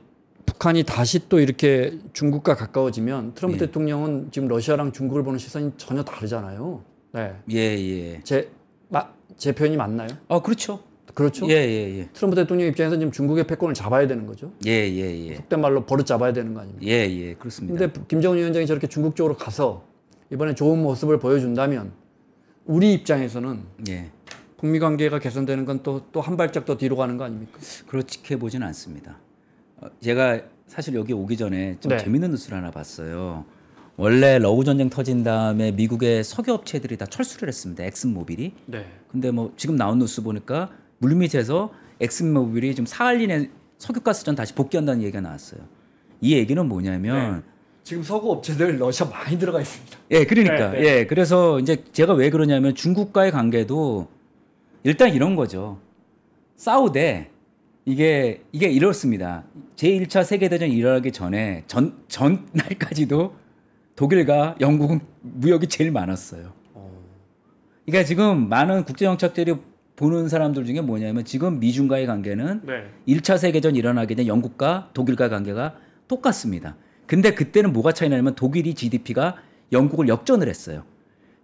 북한이 다시 또 이렇게 중국과 가까워지면 트럼프 예. 대통령은 지금 러시아랑 중국을 보는 시선이 전혀 다르잖아요. 네. 예, 예. 제 표현이 맞나요? 그렇죠. 그렇죠. 예, 예, 예. 트럼프 대통령 입장에서 지금 중국의 패권을 잡아야 되는 거죠. 예, 예, 예. 속된 말로 버릇 잡아야 되는 거 아닙니까? 예, 예. 그렇습니다. 근데 김정은 위원장이 저렇게 중국 쪽으로 가서 이번에 좋은 모습을 보여준다면 우리 입장에서는 예. 북미 관계가 개선되는 건 또 한 발짝 더 뒤로 가는 거 아닙니까? 그렇게 보지는 않습니다. 제가 사실 여기 오기 전에 좀 네. 재밌는 뉴스를 하나 봤어요. 원래 러우 전쟁 터진 다음에 미국의 석유 업체들이 다 철수를 했습니다. 엑슨모빌이. 네. 근데 뭐 지금 나온 뉴스 보니까 물밑에서 엑슨모빌이 지금 사할 이내 석유가스전 다시 복귀한다는 얘기가 나왔어요. 이 얘기는 뭐냐면 지금 석유 업체들 러시아 많이 들어가 있습니다. 예, 그러니까 네, 네. 예, 그래서 이제 제가 왜 그러냐면 중국과의 관계도 일단 이런 거죠. 싸우되 이게 이렇습니다. 제1차 세계대전이 일어나기 전에 전 날까지도 독일과 영국은 무역이 제일 많았어요. 그러니까 지금 많은 국제정책들이 보는 사람들 중에 뭐냐면 지금 미중과의 관계는 네. 1차 세계전 일어나기 전 영국과 독일과 관계가 똑같습니다. 근데 그때는 뭐가 차이 나냐면 독일이 GDP가 영국을 역전을 했어요.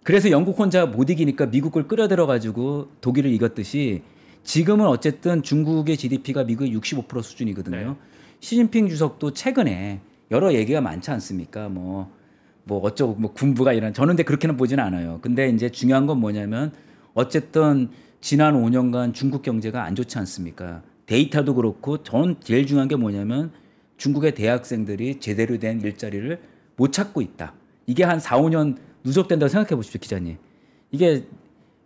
그래서 영국 혼자 못 이기니까 미국을 끌어들여 가지고 독일을 이겼듯이 지금은 어쨌든 중국의 GDP가 미국의 65% 수준이거든요. 네. 시진핑 주석도 최근에 여러 얘기가 많지 않습니까? 뭐 어쩌고 뭐 군부가 이런 저는 근데 그렇게는 보지는 않아요. 근데 이제 중요한 건 뭐냐면 어쨌든 지난 5년간 중국 경제가 안 좋지 않습니까? 데이터도 그렇고 전 제일 중요한 게 뭐냐면 중국의 대학생들이 제대로 된 일자리를 못 찾고 있다. 이게 한 4, 5년 누적된다고 생각해 보십시오, 기자님. 이게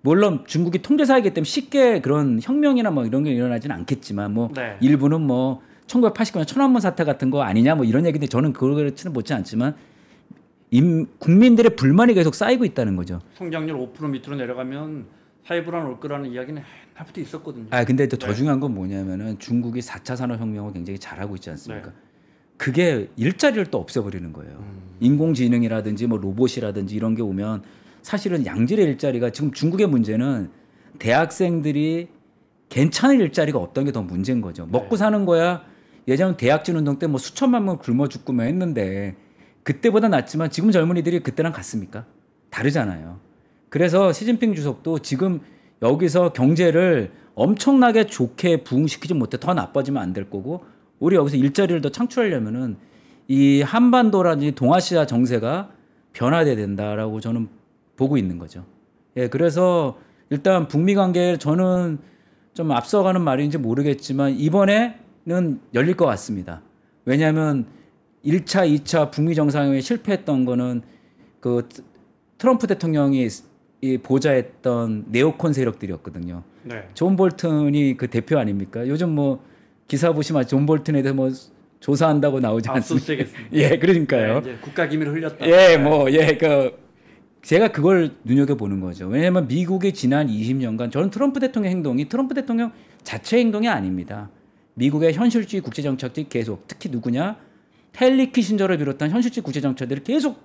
물론 중국이 통제사이기 때문에 쉽게 그런 혁명이나 뭐 이런 게 일어나지는 않겠지만 뭐 네. 일부는 뭐 1989년 천안문 사태 같은 거 아니냐 뭐 이런 얘기인데 저는 그렇지는 못지 않지만 국민들의 불만이 계속 쌓이고 있다는 거죠. 성장률 5% 밑으로 내려가면 사회 불안 올 거라는 이야기는 옛날부터 있었거든요. 근데 더 네. 중요한 건 뭐냐면은 중국이 4차 산업혁명을 굉장히 잘하고 있지 않습니까? 네. 그게 일자리를 또 없애버리는 거예요. 인공지능이라든지 뭐 로봇이라든지 이런 게 오면 사실은 양질의 일자리가 지금 중국의 문제는 대학생들이 괜찮은 일자리가 없다는 게 더 문제인 거죠. 먹고 사는 거야 예전 대학진 운동 때 뭐 수천만 명 굶어 죽고만 했는데 그때보다 낫지만 지금 젊은이들이 그때랑 같습니까? 다르잖아요. 그래서 시진핑 주석도 지금 여기서 경제를 엄청나게 좋게 부흥시키지 못해 더 나빠지면 안 될 거고 우리 여기서 일자리를 더 창출하려면은 이 한반도라든지 동아시아 정세가 변화돼야 된다라고 저는 보고 있는 거죠. 예, 그래서 일단 북미 관계 저는 좀 앞서가는 말인지 모르겠지만 이번에는 열릴 것 같습니다. 왜냐하면 1차, 2차 북미 정상회의 실패했던 거는 그 트럼프 대통령이 이 보좌했던 네오콘 세력들이었거든요. 네. 존 볼튼이 그 대표 아닙니까? 요즘 뭐 기사 보시면 존 볼튼에 대해서 뭐 조사한다고 나오지 않습니까? 압수수색했습니다. 예, 그러니까요. 네, 이제 국가 기밀을 흘렸다. 예, 제가 그걸 눈여겨 보는 거죠. 왜냐하면 미국의 지난 20년간 저는 트럼프 대통령 행동이 트럼프 대통령 자체 행동이 아닙니다. 미국의 현실주의 국제 정책들이 계속 특히 누구냐? 헨리 키신저를 비롯한 현실주의 국제 정책들이 계속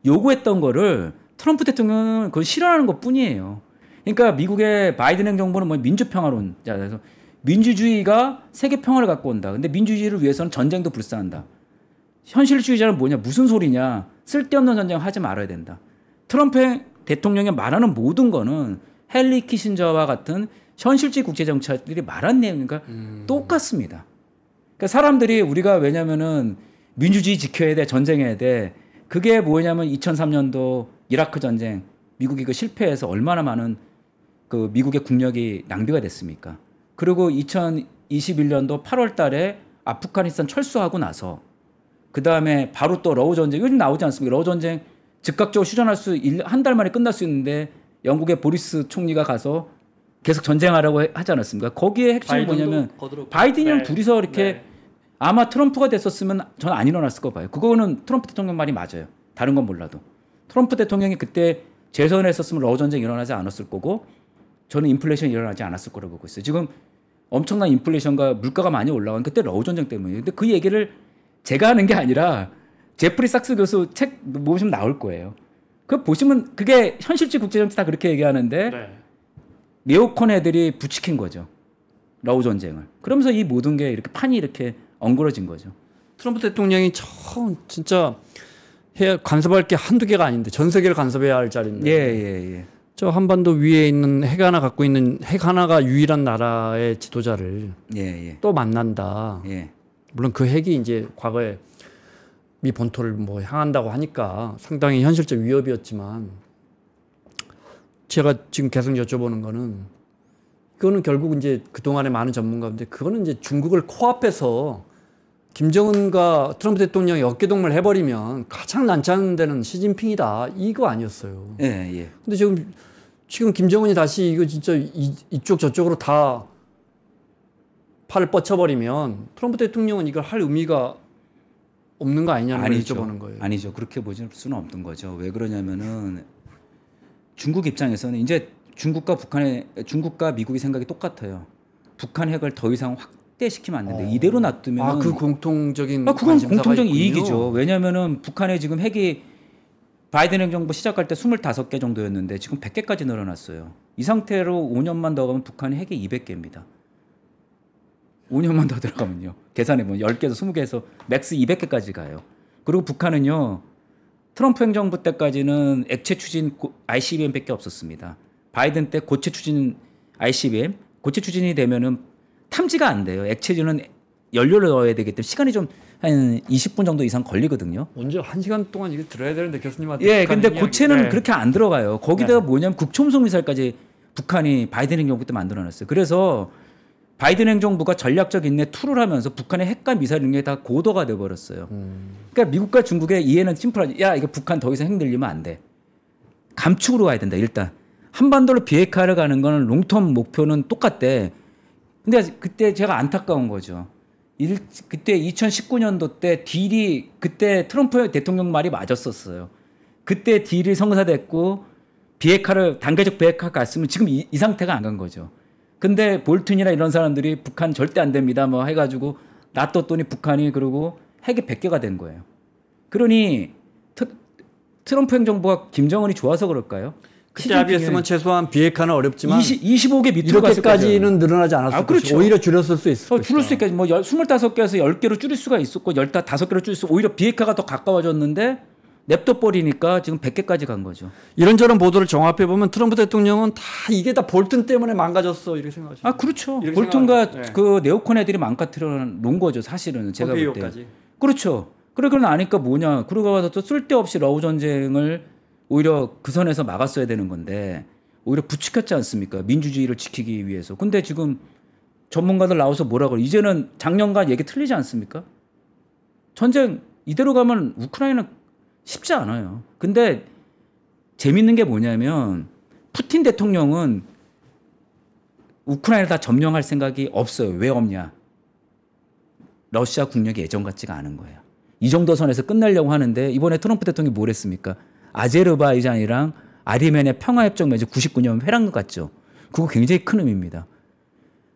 요구했던 거를 트럼프 대통령은 그걸 싫어하는 것뿐이에요. 그러니까 미국의 바이든 행정부는 뭐 민주평화론자라서 민주주의가 세계 평화를 갖고 온다. 근데 민주주의를 위해서는 전쟁도 불사한다. 현실주의자는 뭐냐? 무슨 소리냐? 쓸데없는 전쟁 하지 말아야 된다. 트럼프 대통령이 말하는 모든 거는 헨리 키신저와 같은 현실주의 국제 정책들이 말한 내용이니까 똑같습니다. 그러니까 사람들이 우리가 왜냐면은 민주주의 지켜야 돼, 전쟁해야 돼. 그게 뭐냐면 2003년도 이라크 전쟁 미국이 그 실패해서 얼마나 많은 그 미국의 국력이 낭비가 됐습니까? 그리고 2021년도 8월 달에 아프가니스탄 철수하고 나서 그다음에 바로 또 러우 전쟁 요즘 나오지 않습니까? 러우 전쟁 즉각적으로 휴전할 수 한 달 만에 끝날 수 있는데 영국의 보리스 총리가 가서 계속 전쟁하라고 하지 않았습니까? 거기에 핵심이 뭐냐면 바이든이랑 둘이서 이렇게 아마 트럼프가 됐었으면 저는 안 일어났을 거 봐요. 그거는 트럼프 대통령 말이 맞아요. 다른 건 몰라도. 트럼프 대통령이 그때 재선을 했었으면 러우 전쟁이 일어나지 않았을 거고 저는 인플레이션이 일어나지 않았을 거라고 보고 있어요. 지금 엄청난 인플레이션과 물가가 많이 올라간 그때 러우 전쟁 때문이에요. 근데 그 얘기를 제가 하는 게 아니라 제프리 삭스 교수 책 보시면 나올 거예요. 그 보시면 그게 현실주의 국제정치 다 그렇게 얘기하는데 네. 네오콘 애들이 부추긴 거죠. 러우 전쟁을. 그러면서 이 모든 게 이렇게 판이 이렇게 엉그러진 거죠. 트럼프 대통령이 처음 진짜 간섭할 게 한두 개가 아닌데 전 세계를 간섭해야 할 자리인데. 예. 저 한반도 위에 있는 핵 하나 갖고 있는 핵 하나가 유일한 나라의 지도자를 또 만난다. 예. 물론 그 핵이 이제 과거에 미 본토를 뭐 향한다고 하니까 상당히 현실적 위협이었지만 제가 지금 계속 여쭤보는 거는 그거는 결국 이제 그동안에 많은 전문가인데 그거는 이제 중국을 코앞에서 김정은과 트럼프 대통령이 어깨동무를 해버리면 가장 난처한 데는 시진핑이다. 이거 아니었어요. 예. 근데 지금 김정은이 다시 이거 진짜 이쪽 저쪽으로 다 팔을 뻗쳐버리면 트럼프 대통령은 이걸 할 의미가 없는 거 아니냐는 걸 여쭤보는 거예요. 아니죠. 그렇게 보실 수는 없는 거죠. 왜 그러냐면은 중국 입장에서는 이제 중국과 미국의 생각이 똑같아요. 북한 핵을 더 이상 확대시키면 안 된다. 이대로 놔두면 그 공통적인 그건 공통적 있군요. 이익이죠. 왜냐하면은 북한에 지금 핵이 바이든 행정부 시작할 때 25개 정도였는데 지금 100개까지 늘어났어요. 이 상태로 5년만 더 가면 북한이 핵이 200개입니다. 5년만 더 들어가면요. 계산해보면 10개에서 20개에서 맥스 200개까지 가요. 그리고 북한은요. 트럼프 행정부 때까지는 액체 추진 ICBM밖에 없었습니다. 바이든 때 고체 추진 ICBM, 고체 추진이 되면은 탐지가 안 돼요. 액체는 연료를 넣어야 되기 때문에 시간이 좀 한 20분 정도 이상 걸리거든요. 먼저 1시간 동안 이거 들어야 되는데 교수님한테. 예, 근데 고체는 그렇게 안 들어가요. 거기다가 뭐냐면 국초음속 미사일까지 북한이 바이든 행정부 때 만들어놨어요. 그래서 바이든 행정부가 전략적 인내 툴을 하면서 북한의 핵과 미사일 능력이 다 고도가 돼버렸어요. 그러니까 미국과 중국의 이해는 심플하지. 야, 이거 북한 더 이상 핵 늘리면 안 돼. 감축으로 가야 된다. 일단 한반도로 비핵화를 가는 거는 롱텀 목표는 똑같대. 근데 그때 제가 안타까운 거죠. 그때 2019년도 때 딜이 그때 트럼프 대통령 말이 맞았었어요. 그때 딜이 성사됐고 비핵화를 단계적 비핵화 갔으면 지금 이 상태가 안 간 거죠. 근데 볼튼이나 이런 사람들이 북한 절대 안 됩니다 뭐 해가지고 놔뒀더니 북한이 그러고 핵이 100개가 된 거예요. 그러니 트럼프 행정부가 김정은이 좋아서 그럴까요? 그때 합의했으면 최소한 비핵화는 어렵지만 25개 밑으로 갔을 이렇게까지는 늘어나지 않았을 그렇죠. 것이고 오히려 줄였을 수 있을 줄일 수 있게 뭐 25개에서 10개로 줄일 수가 있었고 15개로 줄일 수 오히려 비핵화가 더 가까워졌는데 냅둬 버리니까 지금 100개까지 간 거죠. 이런저런 보도를 종합해 보면 트럼프 대통령은 다 이게 다 볼튼 때문에 망가졌어 이렇게 생각하시죠. 그렇죠. 볼튼과 그 네오콘 애들이 망가뜨려 놓은 거죠. 사실은 제가 볼 때. 그렇죠. 그러고 나니까 뭐냐. 그러고 와서 또 쓸데없이 러우 전쟁을 오히려 그 선에서 막았어야 되는 건데 오히려 부추겼지 않습니까? 민주주의를 지키기 위해서. 근데 지금 전문가들 나와서 뭐라 그래. 이제는 작년과 얘기 틀리지 않습니까? 전쟁 이대로 가면 우크라이나는 쉽지 않아요. 근데 재밌는 게 뭐냐면 푸틴 대통령은 우크라이나를 다 점령할 생각이 없어요. 왜 없냐? 러시아 국력이 예전 같지가 않은 거예요. 이 정도 선에서 끝내려고 하는데 이번에 트럼프 대통령이 뭘 했습니까? 아제르바이잔이랑 아르메니아 평화협정 맺은 99년 회랑 같죠. 그거 굉장히 큰 의미입니다.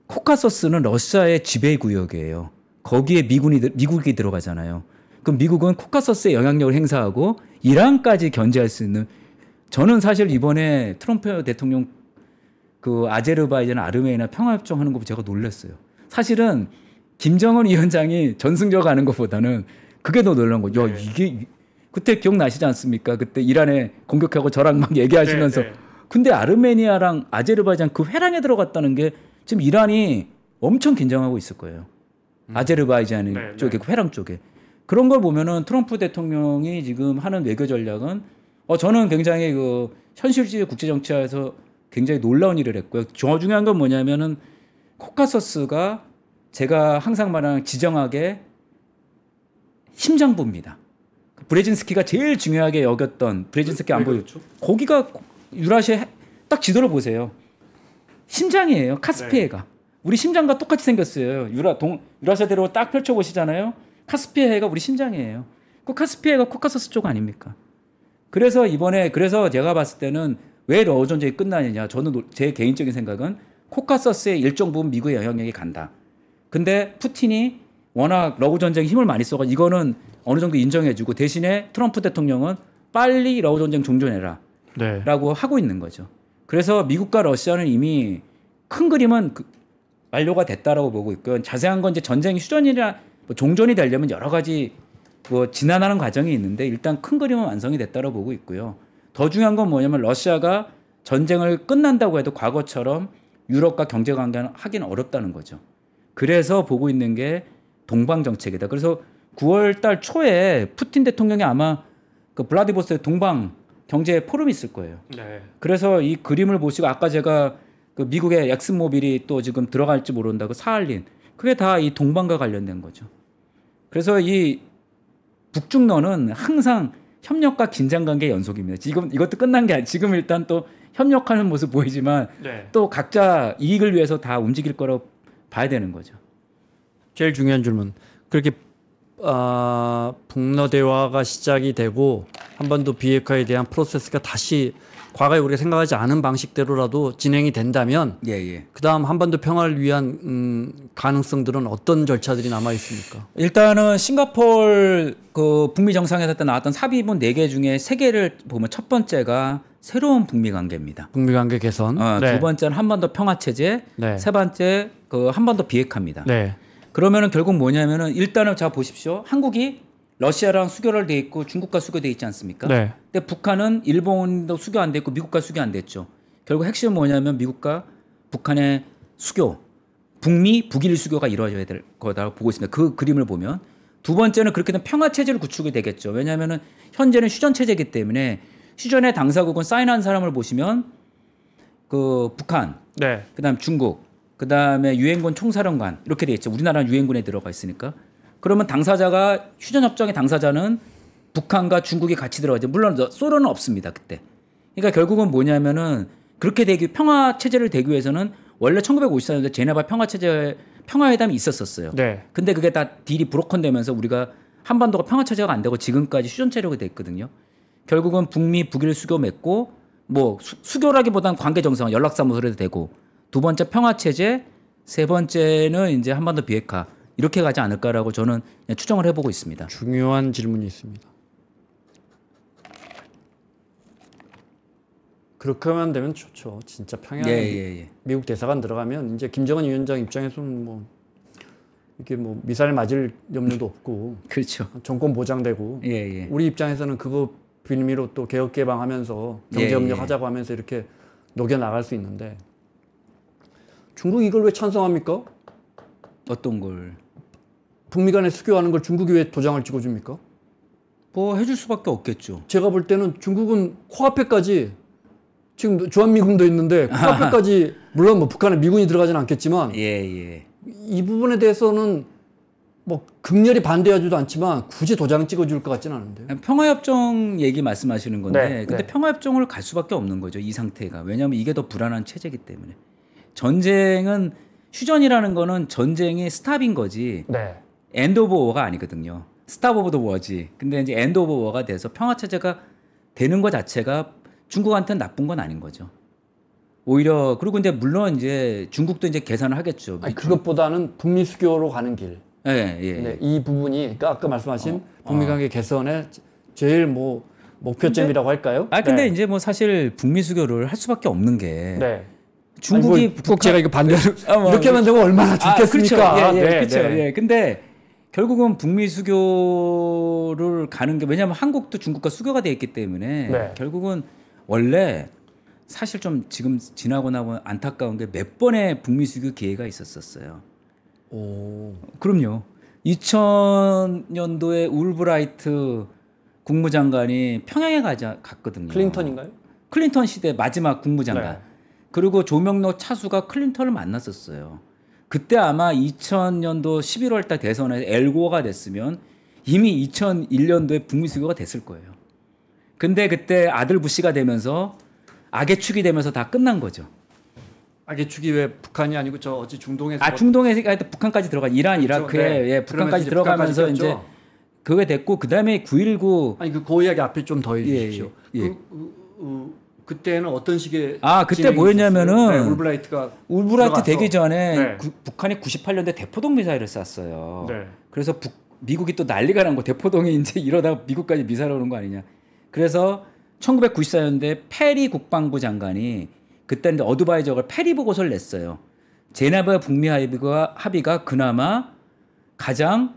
코카서스는 러시아의 지배 구역이에요. 거기에 미국이 들어가잖아요. 그럼 미국은 코카서스의 영향력을 행사하고 이란까지 견제할 수 있는. 저는 사실 이번에 트럼프 대통령 그 아제르바이잔 아르메니아 평화협정 하는 거 제가 놀랐어요. 사실은 김정은 위원장이 전승적 하는 것보다는 그게 더 놀란 거죠. 야, 이게 그때 기억나시지 않습니까? 그때 이란에 공격하고 저랑 막 얘기하시면서. 근데 아르메니아랑 아제르바이잔 그 회랑에 들어갔다는 게 지금 이란이 엄청 긴장하고 있을 거예요. 아제르바이잔 쪽에 회랑 쪽에. 그런 걸 보면은 트럼프 대통령이 지금 하는 외교 전략은 저는 굉장히 그 현실주의 국제 정치화에서 굉장히 놀라운 일을 했고요. 더 중요한 건 뭐냐면은 코카서스가 제가 항상 말하는 지정학의 심장부입니다. 브레진스키가 제일 중요하게 여겼던 브레진스키 안보 거기가 유라시아 딱 지도를 보세요. 심장이에요. 카스피해가. 우리 심장과 똑같이 생겼어요. 유라시아대로 딱 펼쳐 보시잖아요. 카스피해가 우리 심장이에요. 그 카스피해가 코카서스 쪽 아닙니까? 그래서 이번에 제가 봤을 때는 왜 러우 전쟁이 끝나느냐. 저는 제 개인적인 생각은 코카서스의 일정 부분 미국의 영향력이 간다. 근데 푸틴이 워낙 러브 전쟁에 힘을 많이 써가지고 이거는 어느 정도 인정해주고 대신에 트럼프 대통령은 빨리 러브 전쟁 종전해라 네. 라고 하고 있는 거죠. 그래서 미국과 러시아는 이미 큰 그림은 완료가 됐다라고 보고 있고요. 자세한 건 이제 전쟁 휴전이나 뭐 종전이 되려면 여러 가지 뭐 지나가는 과정이 있는데 일단 큰 그림은 완성이 됐다고 보고 있고요. 더 중요한 건 뭐냐면 러시아가 전쟁을 끝난다고 해도 과거처럼 유럽과 경제 관계는 하기는 어렵다는 거죠. 그래서 보고 있는 게 동방 정책이다. 그래서 9월 달 초에 푸틴 대통령이 아마 그 블라디보스토크에 동방 경제 포럼이 있을 거예요. 네. 그래서 이 그림을 보시고 아까 제가 그 미국의 엑슨모빌이 또 지금 들어갈지 모른다고 사할린 그게 다 이 동방과 관련된 거죠. 그래서 이 북중러는 항상 협력과 긴장 관계의 연속입니다. 지금 이것도 끝난 게 아니에요. 지금 일단 또 협력하는 모습 보이지만 네. 또 각자 이익을 위해서 다 움직일 거라고 봐야 되는 거죠. 제일 중요한 질문. 그렇게 북러 대화가 시작이 되고 한반도 비핵화에 대한 프로세스가 다시 과거에 우리가 생각하지 않은 방식대로라도 진행이 된다면 예. 그다음 한반도 평화를 위한 가능성들은 어떤 절차들이 남아 있습니까? 일단은 싱가포르 그 북미 정상회담 때 나왔던 합의문 4개 중에 3개를 보면 첫 번째가 새로운 북미 관계입니다. 북미 관계 개선. 네. 두 번째는 한반도 평화 체제, 네. 세 번째 그 한반도 비핵화입니다. 네. 그러면은 결국 뭐냐면은 일단은 자 보십시오. 한국이 러시아랑 수교를 돼 있고 중국과 수교돼 있지 않습니까? 네. 근데 북한은 일본도 수교 안 됐고 미국과 수교 안 됐죠. 결국 핵심은 뭐냐면 미국과 북한의 수교, 북미 북일 수교가 이루어져야 될 거다라고 보고 있습니다. 그 그림을 보면 두 번째는 그렇게 되면 평화 체제를 구축이 되겠죠. 왜냐하면은 현재는 휴전 체제이기 때문에 휴전의 당사국은 사인한 사람을 보시면 그 북한, 네. 그다음 중국, 그다음에 유엔군 총사령관 이렇게 돼 있죠. 우리나라는 유엔군에 들어가 있으니까. 그러면 당사자가 휴전협정의 당사자는 북한과 중국이 같이 들어가죠. 물론 소련은 없습니다. 그때. 그러니까 결국은 뭐냐면은 그렇게 평화 체제를 되기 위해서는 원래 1954년도에 제네바 평화회담이 있었어요. 네. 근데 그게 다 딜이 브로컨되면서 우리가 한반도가 평화 체제가 안 되고 지금까지 휴전 체제로 됐거든요. 결국은 북미 북일 수교 맺고 뭐 수교라기보다는 관계 정상 연락사무소라도 되고 두 번째 평화 체제, 세 번째는 이제 한반도 비핵화 이렇게 가지 않을까라고 저는 추정을 해보고 있습니다. 중요한 질문이 있습니다. 그렇게만 되면 좋죠. 진짜 평양에 예. 미국 대사관 들어가면 이제 김정은 위원장 입장에서는 뭐 이게 뭐 미사일 맞을 염려도 없고 그렇죠. 정권 보장되고 예. 우리 입장에서는 그거 빌미로 또 개혁 개방하면서 경제 협력 하자고 하면서 이렇게 녹여 나갈 수 있는데 중국 이걸 왜 찬성합니까? 어떤 걸? 북미 간에 수교하는 걸 중국이 왜 도장을 찍어줍니까? 뭐 해줄 수밖에 없겠죠. 제가 볼 때는 중국은 코앞에까지 지금 주한미군도 있는데 코앞에까지 물론 뭐 북한에 미군이 들어가지는 않겠지만 예. 이 부분에 대해서는 뭐 극렬히 반대하지도 않지만 굳이 도장 찍어줄 것 같지는 않은데요. 평화협정 얘기 말씀하시는 건데 네, 근데 평화협정을 갈 수밖에 없는 거죠. 이 상태가. 왜냐하면 이게 더 불안한 체제이기 때문에. 전쟁은 휴전이라는 거는 전쟁이 스탑인 거지 네. 엔드 오브 워가 아니거든요. 스탑 오브 더 워지. 근데 이제 엔드 오브 워가 돼서 평화 체제가 되는 것 자체가 중국한테는 나쁜 건 아닌 거죠. 오히려 그리고 이제 물론 이제 중국도 이제 계산을 하겠죠. 아니, 그것보다는 북미 수교로 가는 길. 예. 네, 이 부분이 그러니까 아까 말씀하신 북미 관계 개선의 제일 뭐 목표점이라고 할까요? 근데 네. 이제 뭐 사실 북미 수교를 할 수밖에 없는 게 네. 중국이 아니, 꼭 제가 이거 반대로 이렇게만 되면 얼마나 좋겠습니까? 그렇죠. 예. 근데 결국은 북미 수교를 가는 게 왜냐하면 한국도 중국과 수교가 돼 있기 때문에 네. 결국은 원래 사실 좀 지금 지나고 나면 안타까운 게 몇 번의 북미 수교 기회가 있었어요. 오. 그럼요. 2000년도에 울브라이트 국무장관이 평양에 갔거든요. 클린턴인가요? 클린턴 시대 마지막 국무장관. 네. 그리고 조명록 차수가 클린턴을 만났었어요. 그때 아마 2000년도 11월 달 대선에 엘고어가 됐으면 이미 2001년도에 북미 수교가 됐을 거예요. 근데 그때 아들 부시가 되면서 악의 축이 되면서 다 끝난 거죠. 악의 축이 왜 북한이 아니고 저 어제 중동에서 중동에 북한까지 들어가 이란, 그렇죠. 이라크에 네. 예, 북한까지 들어가면서 북한까지 이제 그게 됐고 그다음에 9.19 아니 그 이야기 앞에 좀 더 해주십시오. 예. 그때는 어떤 식의 그때 뭐였냐면은 네, 울브라이트가 울브라이트 되기 전에 네. 북한이 98년대 대포동 미사일을 쐈어요. 네. 그래서 미국이 또 난리가 난 거 대포동이 이제 이러다가 미국까지 미사일 오는 거 아니냐. 그래서 1994년대 페리 국방부 장관이 그때 이제 어드바이저가 페리 보고서를 냈어요. 제네바 북미 합의가 그나마 가장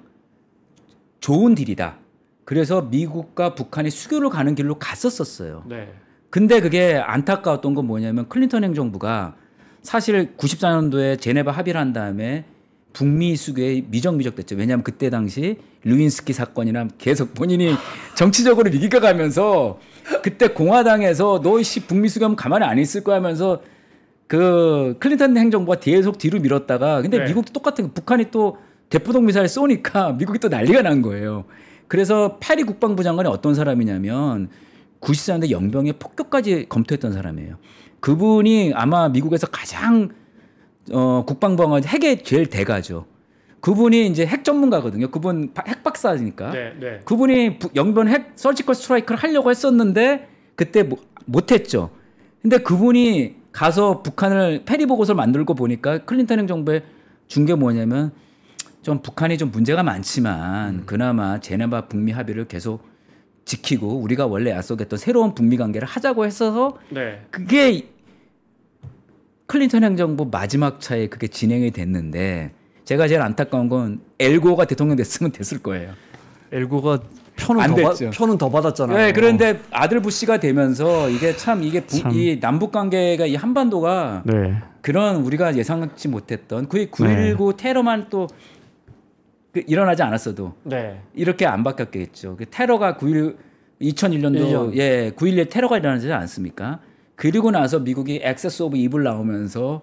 좋은 딜이다. 그래서 미국과 북한이 수교를 가는 길로 갔었어요. 네. 근데 그게 안타까웠던 건 뭐냐면 클린턴 행정부가 사실 94년도에 제네바 합의를 한 다음에 북미 수교에 미적미적됐죠. 왜냐하면 그때 당시 루인스키 사건이나 계속 본인이 정치적으로 위기가 가면서 그때 공화당에서 너씨 북미 수교하면 가만히 안 있을 거야 하면서 그 클린턴 행정부가 계속 뒤로 밀었다가 근데 네. 미국도 똑같은 북한이 또 대포동 미사일 쏘니까 미국이 또 난리가 난 거예요. 그래서 페리 국방부 장관이 어떤 사람이냐면 94년대 영병의 폭격까지 검토했던 사람이에요. 그분이 아마 미국에서 가장 국방부가 핵의 제일 대가죠. 그분이 이제 핵 전문가거든요. 그분 핵 박사니까. 네, 네. 그분이 영변 핵 서지컬 스트라이크를 하려고 했었는데 그때 못했죠. 근데 그분이 가서 북한을 페리 보고서를 만들고 보니까 클린턴 행정부의 준 게 뭐냐면 좀 북한이 좀 문제가 많지만 그나마 제네바 북미 합의를 계속 지키고 우리가 원래 약속했던 새로운 북미 관계를 하자고 했어서 네. 그게 클린턴 행정부 마지막 차에 그게 진행이 됐는데 제가 제일 안타까운 건 엘고가 대통령 됐으면 됐을 거예요. 엘고가 안 됐죠. 표는 더 받았잖아요. 네, 그런데 아들 부시가 되면서 이게 참 이 남북 관계가 이 한반도가 네. 그런 우리가 예상치 못했던 그 9.19 테러만 또 일어나지 않았어도 네. 이렇게 안 바뀌었겠죠. 그 테러가 2001년도 9.11 테러가 일어나지 않습니까? 그리고 나서 미국이 액세스 오브 이블 나오면서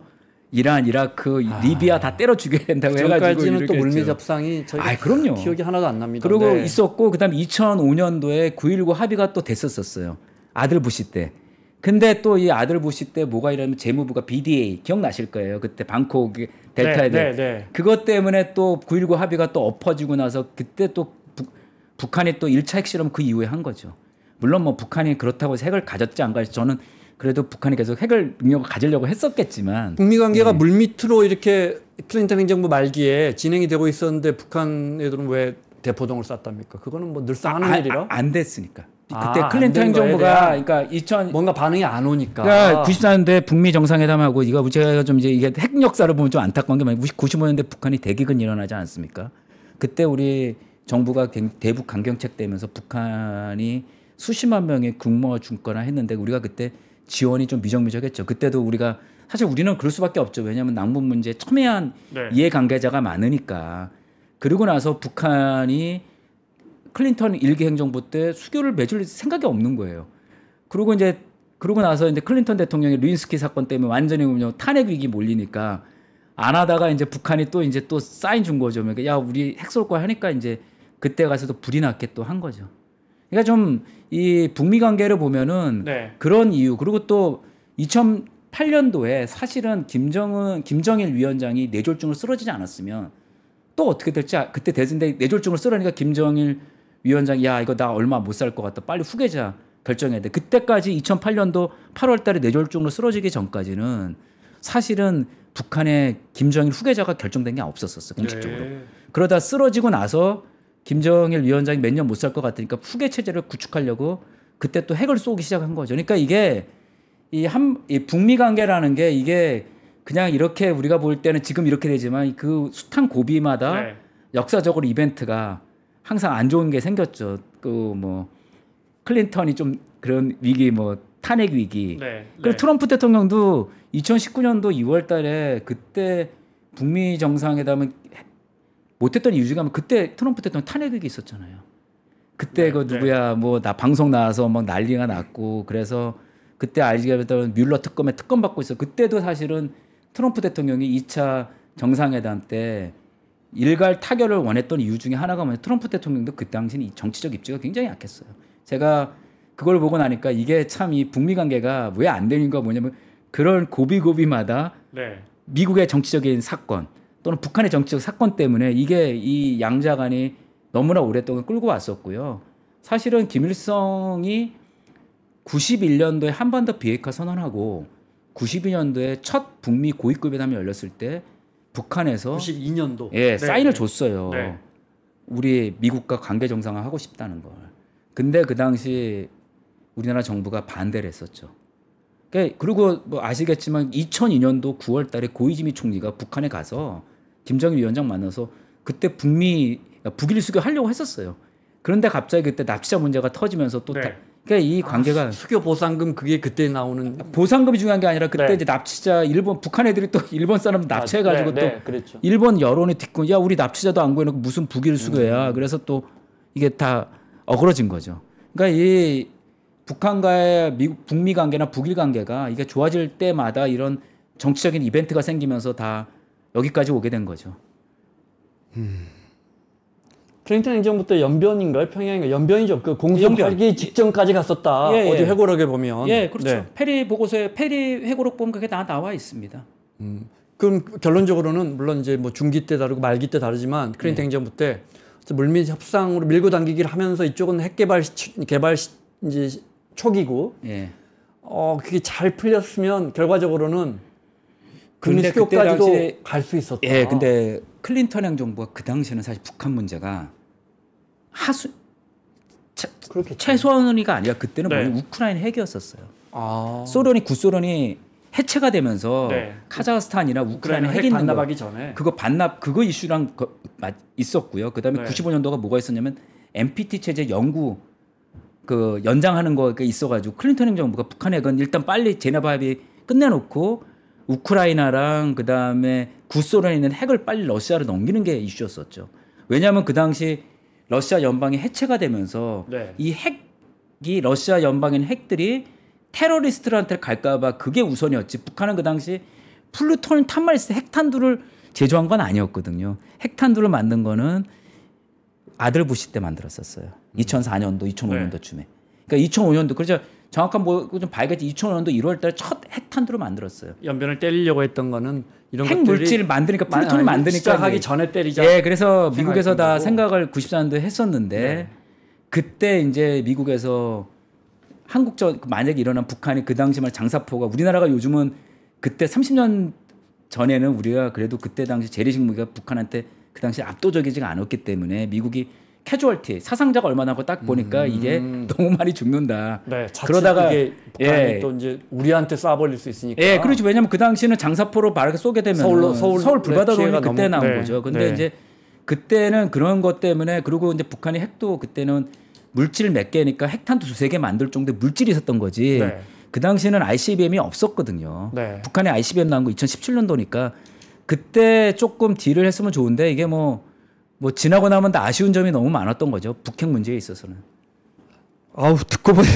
이란, 이라크, 리비아 다 때려 죽여야 된다고 해가지고 전까지는 또 이렇게 물미 했죠. 접상이 저희가 그럼요. 기억이 하나도 안 납니다. 그리고 네. 있었고 그다음에 2005년도에 9.19 합의가 또 됐었어요. 아들 부시 때. 근데 또 이 아들 부시 때 뭐가 이러면 재무부가 BDA 기억나실 거예요. 그때 방콕 델타에 대해 그것 때문에 또 9.19 합의가 또 엎어지고 나서 그때 또 북한이 또 1차 핵실험 그 이후에 한 거죠. 물론 뭐 북한이 그렇다고 해서 핵을 가졌지 안 가졌지 저는 그래도 북한이 계속 핵을 능력을 가지려고 했었겠지만 북미 관계가 물밑으로 이렇게 클린턴 행정부 말기에 진행이 되고 있었는데 북한 애들은 왜 대포동을 쐈답니까? 그거는 뭐 늘상 하는 일이라 안 됐으니까. 그때 클린턴 행정부가 그러니까 뭔가 반응이 안 오니까. 그러니까 94년대 북미 정상회담하고 이거 제가 좀 이제 이게 핵 역사를 보면 좀 안타까운 게 95년대 북한이 대기근 일어나지 않습니까? 그때 우리 정부가 대북 강경책 되면서 북한이 수십만 명의 군모 죽거나 했는데 우리가 그때 지원이 좀 미적미적했죠. 그때도 우리가 사실 우리는 그럴 수밖에 없죠. 왜냐하면 남북 문제에 첨예한 이해관계자가 많으니까. 그리고 나서 북한이 클린턴 일기 행정부 때 수교를 맺을 생각이 없는 거예요. 그리고 나서 이제 클린턴 대통령의 루인스키 사건 때문에 완전히 탄핵 위기 몰리니까 안 하다가 이제 북한이 또 사인 준 거죠. 그러니까 야 우리 핵 쏠 거야 하니까 이제 그때 가서도 불이 났게 또 한 거죠. 그러니까 좀 이 북미 관계를 보면은 그런 이유 그리고 또 2008년도에 사실은 김정일 위원장이 뇌졸중을 쓰러지지 않았으면 또 어떻게 될지 그때 대선대 뇌졸중을 쓰러니까 김정일 위원장이 야 이거 나 얼마 못 살 것 같다 빨리 후계자 결정해야 돼. 그때까지 2008년도 8월달에 뇌졸중으로 쓰러지기 전까지는 사실은 북한의 김정일 후계자가 결정된 게 없었었어 공식적으로. 그러다 쓰러지고 나서 김정일 위원장이 몇 년 못 살 것 같으니까 후계 체제를 구축하려고 그때 또 핵을 쏘기 시작한 거죠. 그러니까 이게 이 북미 관계라는 게 이게 그냥 이렇게 우리가 볼 때는 지금 이렇게 되지만 그 숱한 고비마다 역사적으로 이벤트가 항상 안 좋은 게 생겼죠. 그 뭐 클린턴이 좀 그런 위기 뭐 탄핵 위기. 그리고 트럼프 대통령도 2019년도 2월달에 그때 북미 정상회담을 못했던 이유 중에 그때 트럼프 대통령 탄핵 위기 있었잖아요. 그때 그 누구야 뭐 나 방송 나와서 막 난리가 났고 그래서 그때 알게 됐던 뮬러 특검에 특검 받고 있어. 그때도 사실은 트럼프 대통령이 2차 정상회담 때 일괄 타결을 원했던 이유 중에 하나가 뭐냐 트럼프 대통령도 그 당시는 정치적 입지가 굉장히 약했어요. 제가 그걸 보고 나니까 이게 참 이 북미 관계가 왜 안 되는 거 뭐냐면 그런 고비고비마다 미국의 정치적인 사건 또는 북한의 정치적 사건 때문에 이게 이 양자 간이 너무나 오랫동안 끌고 왔었고요. 사실은 김일성이 91년도에 한반도 비핵화 선언하고 92년도에 첫 북미 고위급 회담이 열렸을 때 북한에서 92년도 사인을 줬어요. 네. 우리 미국과 관계 정상화 하고 싶다는 걸. 근데 그 당시 우리나라 정부가 반대를 했었죠. 그리고 뭐 아시겠지만 2002년도 9월 달에 고이즈미 총리가 북한에 가서 김정일 위원장 만나서 그때 북일 수교 하려고 했었어요. 그런데 갑자기 그때 납치자 문제가 터지면서 또 그러니까 이 관계가 수교 보상금 그게 그때 나오는 보상금이 중요한 게 아니라 그때 이제 납치자 일본 북한 애들이 또 일본 사람 납치해가지고 또 그랬죠. 일본 여론이 뒷고 야 우리 납치자도 안 구해놓고 무슨 북일 수교야. 그래서 또 이게 다 어그러진 거죠. 그러니까 이 북한과의 북미 관계나 북일 관계가 이게 좋아질 때마다 이런 정치적인 이벤트가 생기면서 다 여기까지 오게 된 거죠. 클린턴 행정부 때 연변인가요? 평양인가? 연변이죠. 그 공수하기 직전까지 갔었다. 어디 회고록에 보면. 그렇죠. 페리 보고서에 페리 회고록 보면 그게 다 나와 있습니다. 그럼 결론적으로는 물론 이제 뭐 중기 때 다르고 말기 때 다르지만 클린턴 행정부 때 물밑 협상으로 밀고 당기기를 하면서 이쪽은 핵 개발 이제 초기고. 그게 잘 풀렸으면 결과적으로는 금리 수교까지도 갈 수 있었다. 근데 클린턴 행정부가 그 당시에는 사실 북한 문제가 최소한의가 아니라 그때는 뭐냐 우크라이나 핵이었었어요. 소련이 구소련이 해체가 되면서 카자흐스탄이나 우크라이나 핵 반납하기 전에 그거 이슈랑 있었고요. 그다음에 95년도가 뭐가 있었냐면 NPT 체제 영구 그 연장하는 거가 있어가지고 클린턴 행정부가 북한 핵은 일단 빨리 제네바 합의 끝내놓고 우크라이나랑 그다음에 구소련에 있는 핵을 빨리 러시아로 넘기는 게 이슈였었죠. 왜냐하면 그 당시 러시아 연방이 해체가 되면서 이 핵이 러시아 연방에 있는 핵들이 테러리스트들한테 갈까 봐 그게 우선이었지. 북한은 그 당시 플루토늄 탄말리스 핵탄두를 제조한 건 아니었거든요. 핵탄두를 만든 거는 아들 부시 때 만들었었어요. 2004년도, 2005년도쯤에. 그러니까 2005년도 그렇죠. 정확한 뭐 좀 봐야겠지. 2005년도 1월달에 첫 핵탄두를 만들었어요. 연변을 때리려고 했던 거는 이런 핵 물질 만드니까 플루토늄 만드니까 시작하기 전에 때리자. 그래서 미국에서 다 생각을 94년도에 했었는데 그때 이제 미국에서 한국전 만약에 일어난 북한이 그 당시만 장사포가 우리나라가 요즘은 그때 30년 전에는 우리가 그래도 그때 당시 재래식 무기가 북한한테 그 당시 압도적이지가 않았기 때문에 미국이 캐주얼티 사상자가 얼마나 하고 딱 보니까 이게 너무 많이 죽는다. 그러다가 북한이 또 이제 우리한테 쏴버릴 수 있으니까. 그렇죠. 왜냐하면 그 당시는 장사포로 바르게 쏘게 되면 서울 불바다론이 그때 나온 거죠. 근데 이제 그때는 그런 것 때문에 그리고 이제 북한이 핵도 그때는 물질 몇 개니까 핵탄두 두세 개 만들 정도의 물질이 있었던 거지. 그 당시에는 ICBM이 없었거든요. 북한에 ICBM 나온 거 2017년도니까 그때 조금 딜을 했으면 좋은데 이게 뭐 지나고 나면 다 아쉬운 점이 너무 많았던 거죠. 북핵 문제에 있어서는. 듣고 보니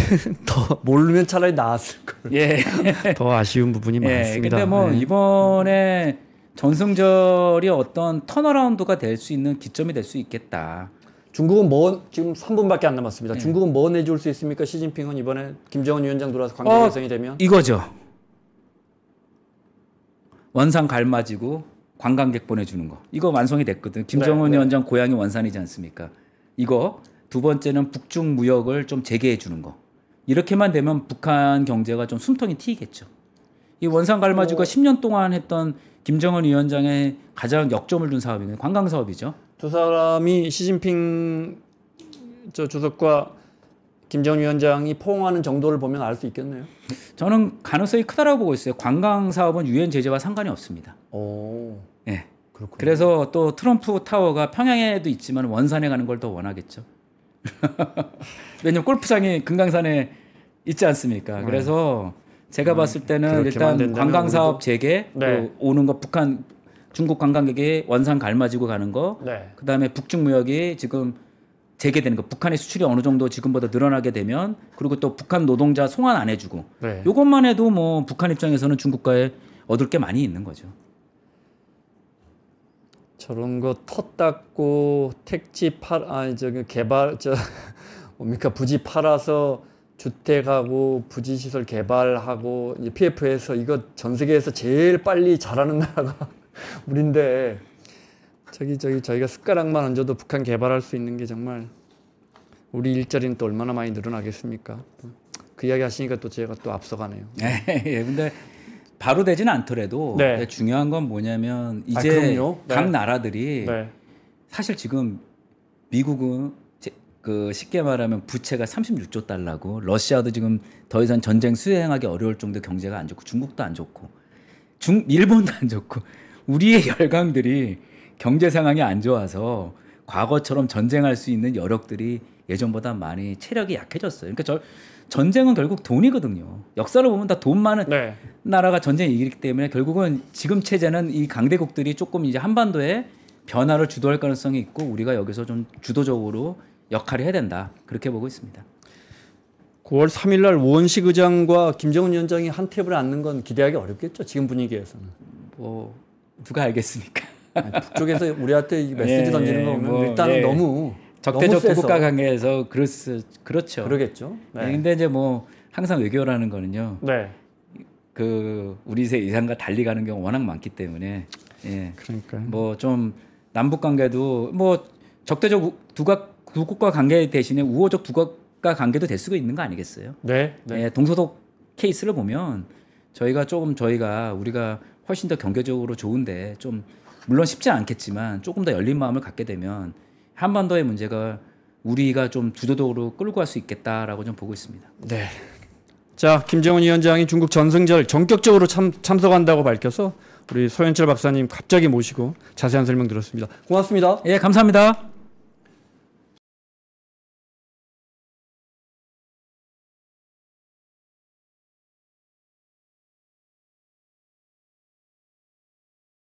더 모르면 차라리 나았을 걸. 더 아쉬운 부분이 많습니다. 근데 뭐 이번에 전승절이 어떤 턴어라운드가 될 수 있는 기점이 될 수 있겠다. 중국은 지금 3분밖에 안 남았습니다. 중국은 뭐 내줄 수 있습니까? 시진핑은 이번에 김정은 위원장 들어와서 관계 개선이 되면 이거죠. 원산 갈마지고 관광객 보내주는 거. 이거 완성이 됐거든. 김정은 위원장 고향이 원산이지 않습니까? 이거 두 번째는 북중 무역을 좀 재개해 주는 거. 이렇게만 되면 북한 경제가 좀 숨통이 트이겠죠. 이 원산 갈마지구가 10년 동안 했던 김정은 위원장의 가장 역점을 둔 사업이거든요. 관광 사업이죠. 두 사람이 시진핑 주석과 김정은 위원장이 포옹하는 정도를 보면 알 수 있겠네요. 저는 가능성이 크다라고 보고 있어요. 관광 사업은 유엔 제재와 상관이 없습니다. 그렇군요. 그래서 또 트럼프 타워가 평양에도 있지만 원산에 가는 걸 더 원하겠죠. 왜냐면 골프장이 금강산에 있지 않습니까? 그래서 제가 봤을 때는 일단 관광 사업 재개, 오는 거 북한 중국 관광객이 원산 갈마지고 가는 거, 그다음에 북중 무역이 지금 재개되는 거, 북한의 수출이 어느 정도 지금보다 늘어나게 되면, 그리고 또 북한 노동자 송환 안 해주고, 이것만 해도 뭐 북한 입장에서는 중국과의 얻을 게 많이 있는 거죠. 저런 거 텄 닦고 택지 부지 팔아서 주택하고 부지 시설 개발하고 이제 PF에서 이거 전 세계에서 제일 빨리 잘하는 나라가 우리인데 저희가 숟가락만 얹어도 북한 개발할 수 있는 게 정말 우리 일자리는 또 얼마나 많이 늘어나겠습니까? 그 이야기 하시니까 또 제가 또 앞서가네요. 예, 근데 바로 되지는 않더라도 네. 중요한 건 뭐냐면 이제 그럼요. 각 네. 나라들이 네. 사실 지금 미국은 그 쉽게 말하면 부채가 36조 달러고 러시아도 지금 더 이상 전쟁 수행하기 어려울 정도 경제가 안 좋고 중국도 안 좋고 일본도 안 좋고 우리의 열강들이 경제 상황이 안 좋아서 과거처럼 전쟁할 수 있는 여력들이 예전보다 많이 체력이 약해졌어요. 그러니까 전쟁은 결국 돈이거든요. 역사를 보면 다 돈 많은 네. 나라가 전쟁에 이기기 때문에 결국은 지금 체제는 이 강대국들이 조금 이제 한반도에 변화를 주도할 가능성이 있고 우리가 여기서 좀 주도적으로 역할을 해야 된다. 그렇게 보고 있습니다. 9월 3일 날 우원식 의장과 김정은 위원장이 한 테이블에 앉는 건 기대하기 어렵겠죠. 지금 분위기에서는. 뭐 누가 알겠습니까? 북쪽에서 우리한테 이 메시지 예, 던지는 거 보면 뭐, 일단은 예. 너무 적대적 세서. 두국가 관계에서 그렇죠. 그러겠죠. 네. 근데 이제 뭐 항상 외교라는 거는요. 네. 그 우리 이상과 달리 가는 경우 워낙 많기 때문에 예. 그러니까요. 뭐 좀 남북 관계도 뭐 적대적 두국가 관계 대신에 우호적 두국가 관계도 될 수가 있는 거 아니겠어요? 네. 네. 예, 동서독 케이스를 보면 우리가 훨씬 더 경제적으로 좋은데 좀 물론 쉽지 않겠지만 조금 더 열린 마음을 갖게 되면 한반도의 문제가 우리가 좀 주도적으로 끌고 갈 수 있겠다라고 좀 보고 있습니다. 네. 자, 김정은 위원장이 중국 전승절 전격적으로 참석한다고 밝혀서 우리 소현철 박사님 갑자기 모시고 자세한 설명 들었습니다. 고맙습니다. 예, 감사합니다.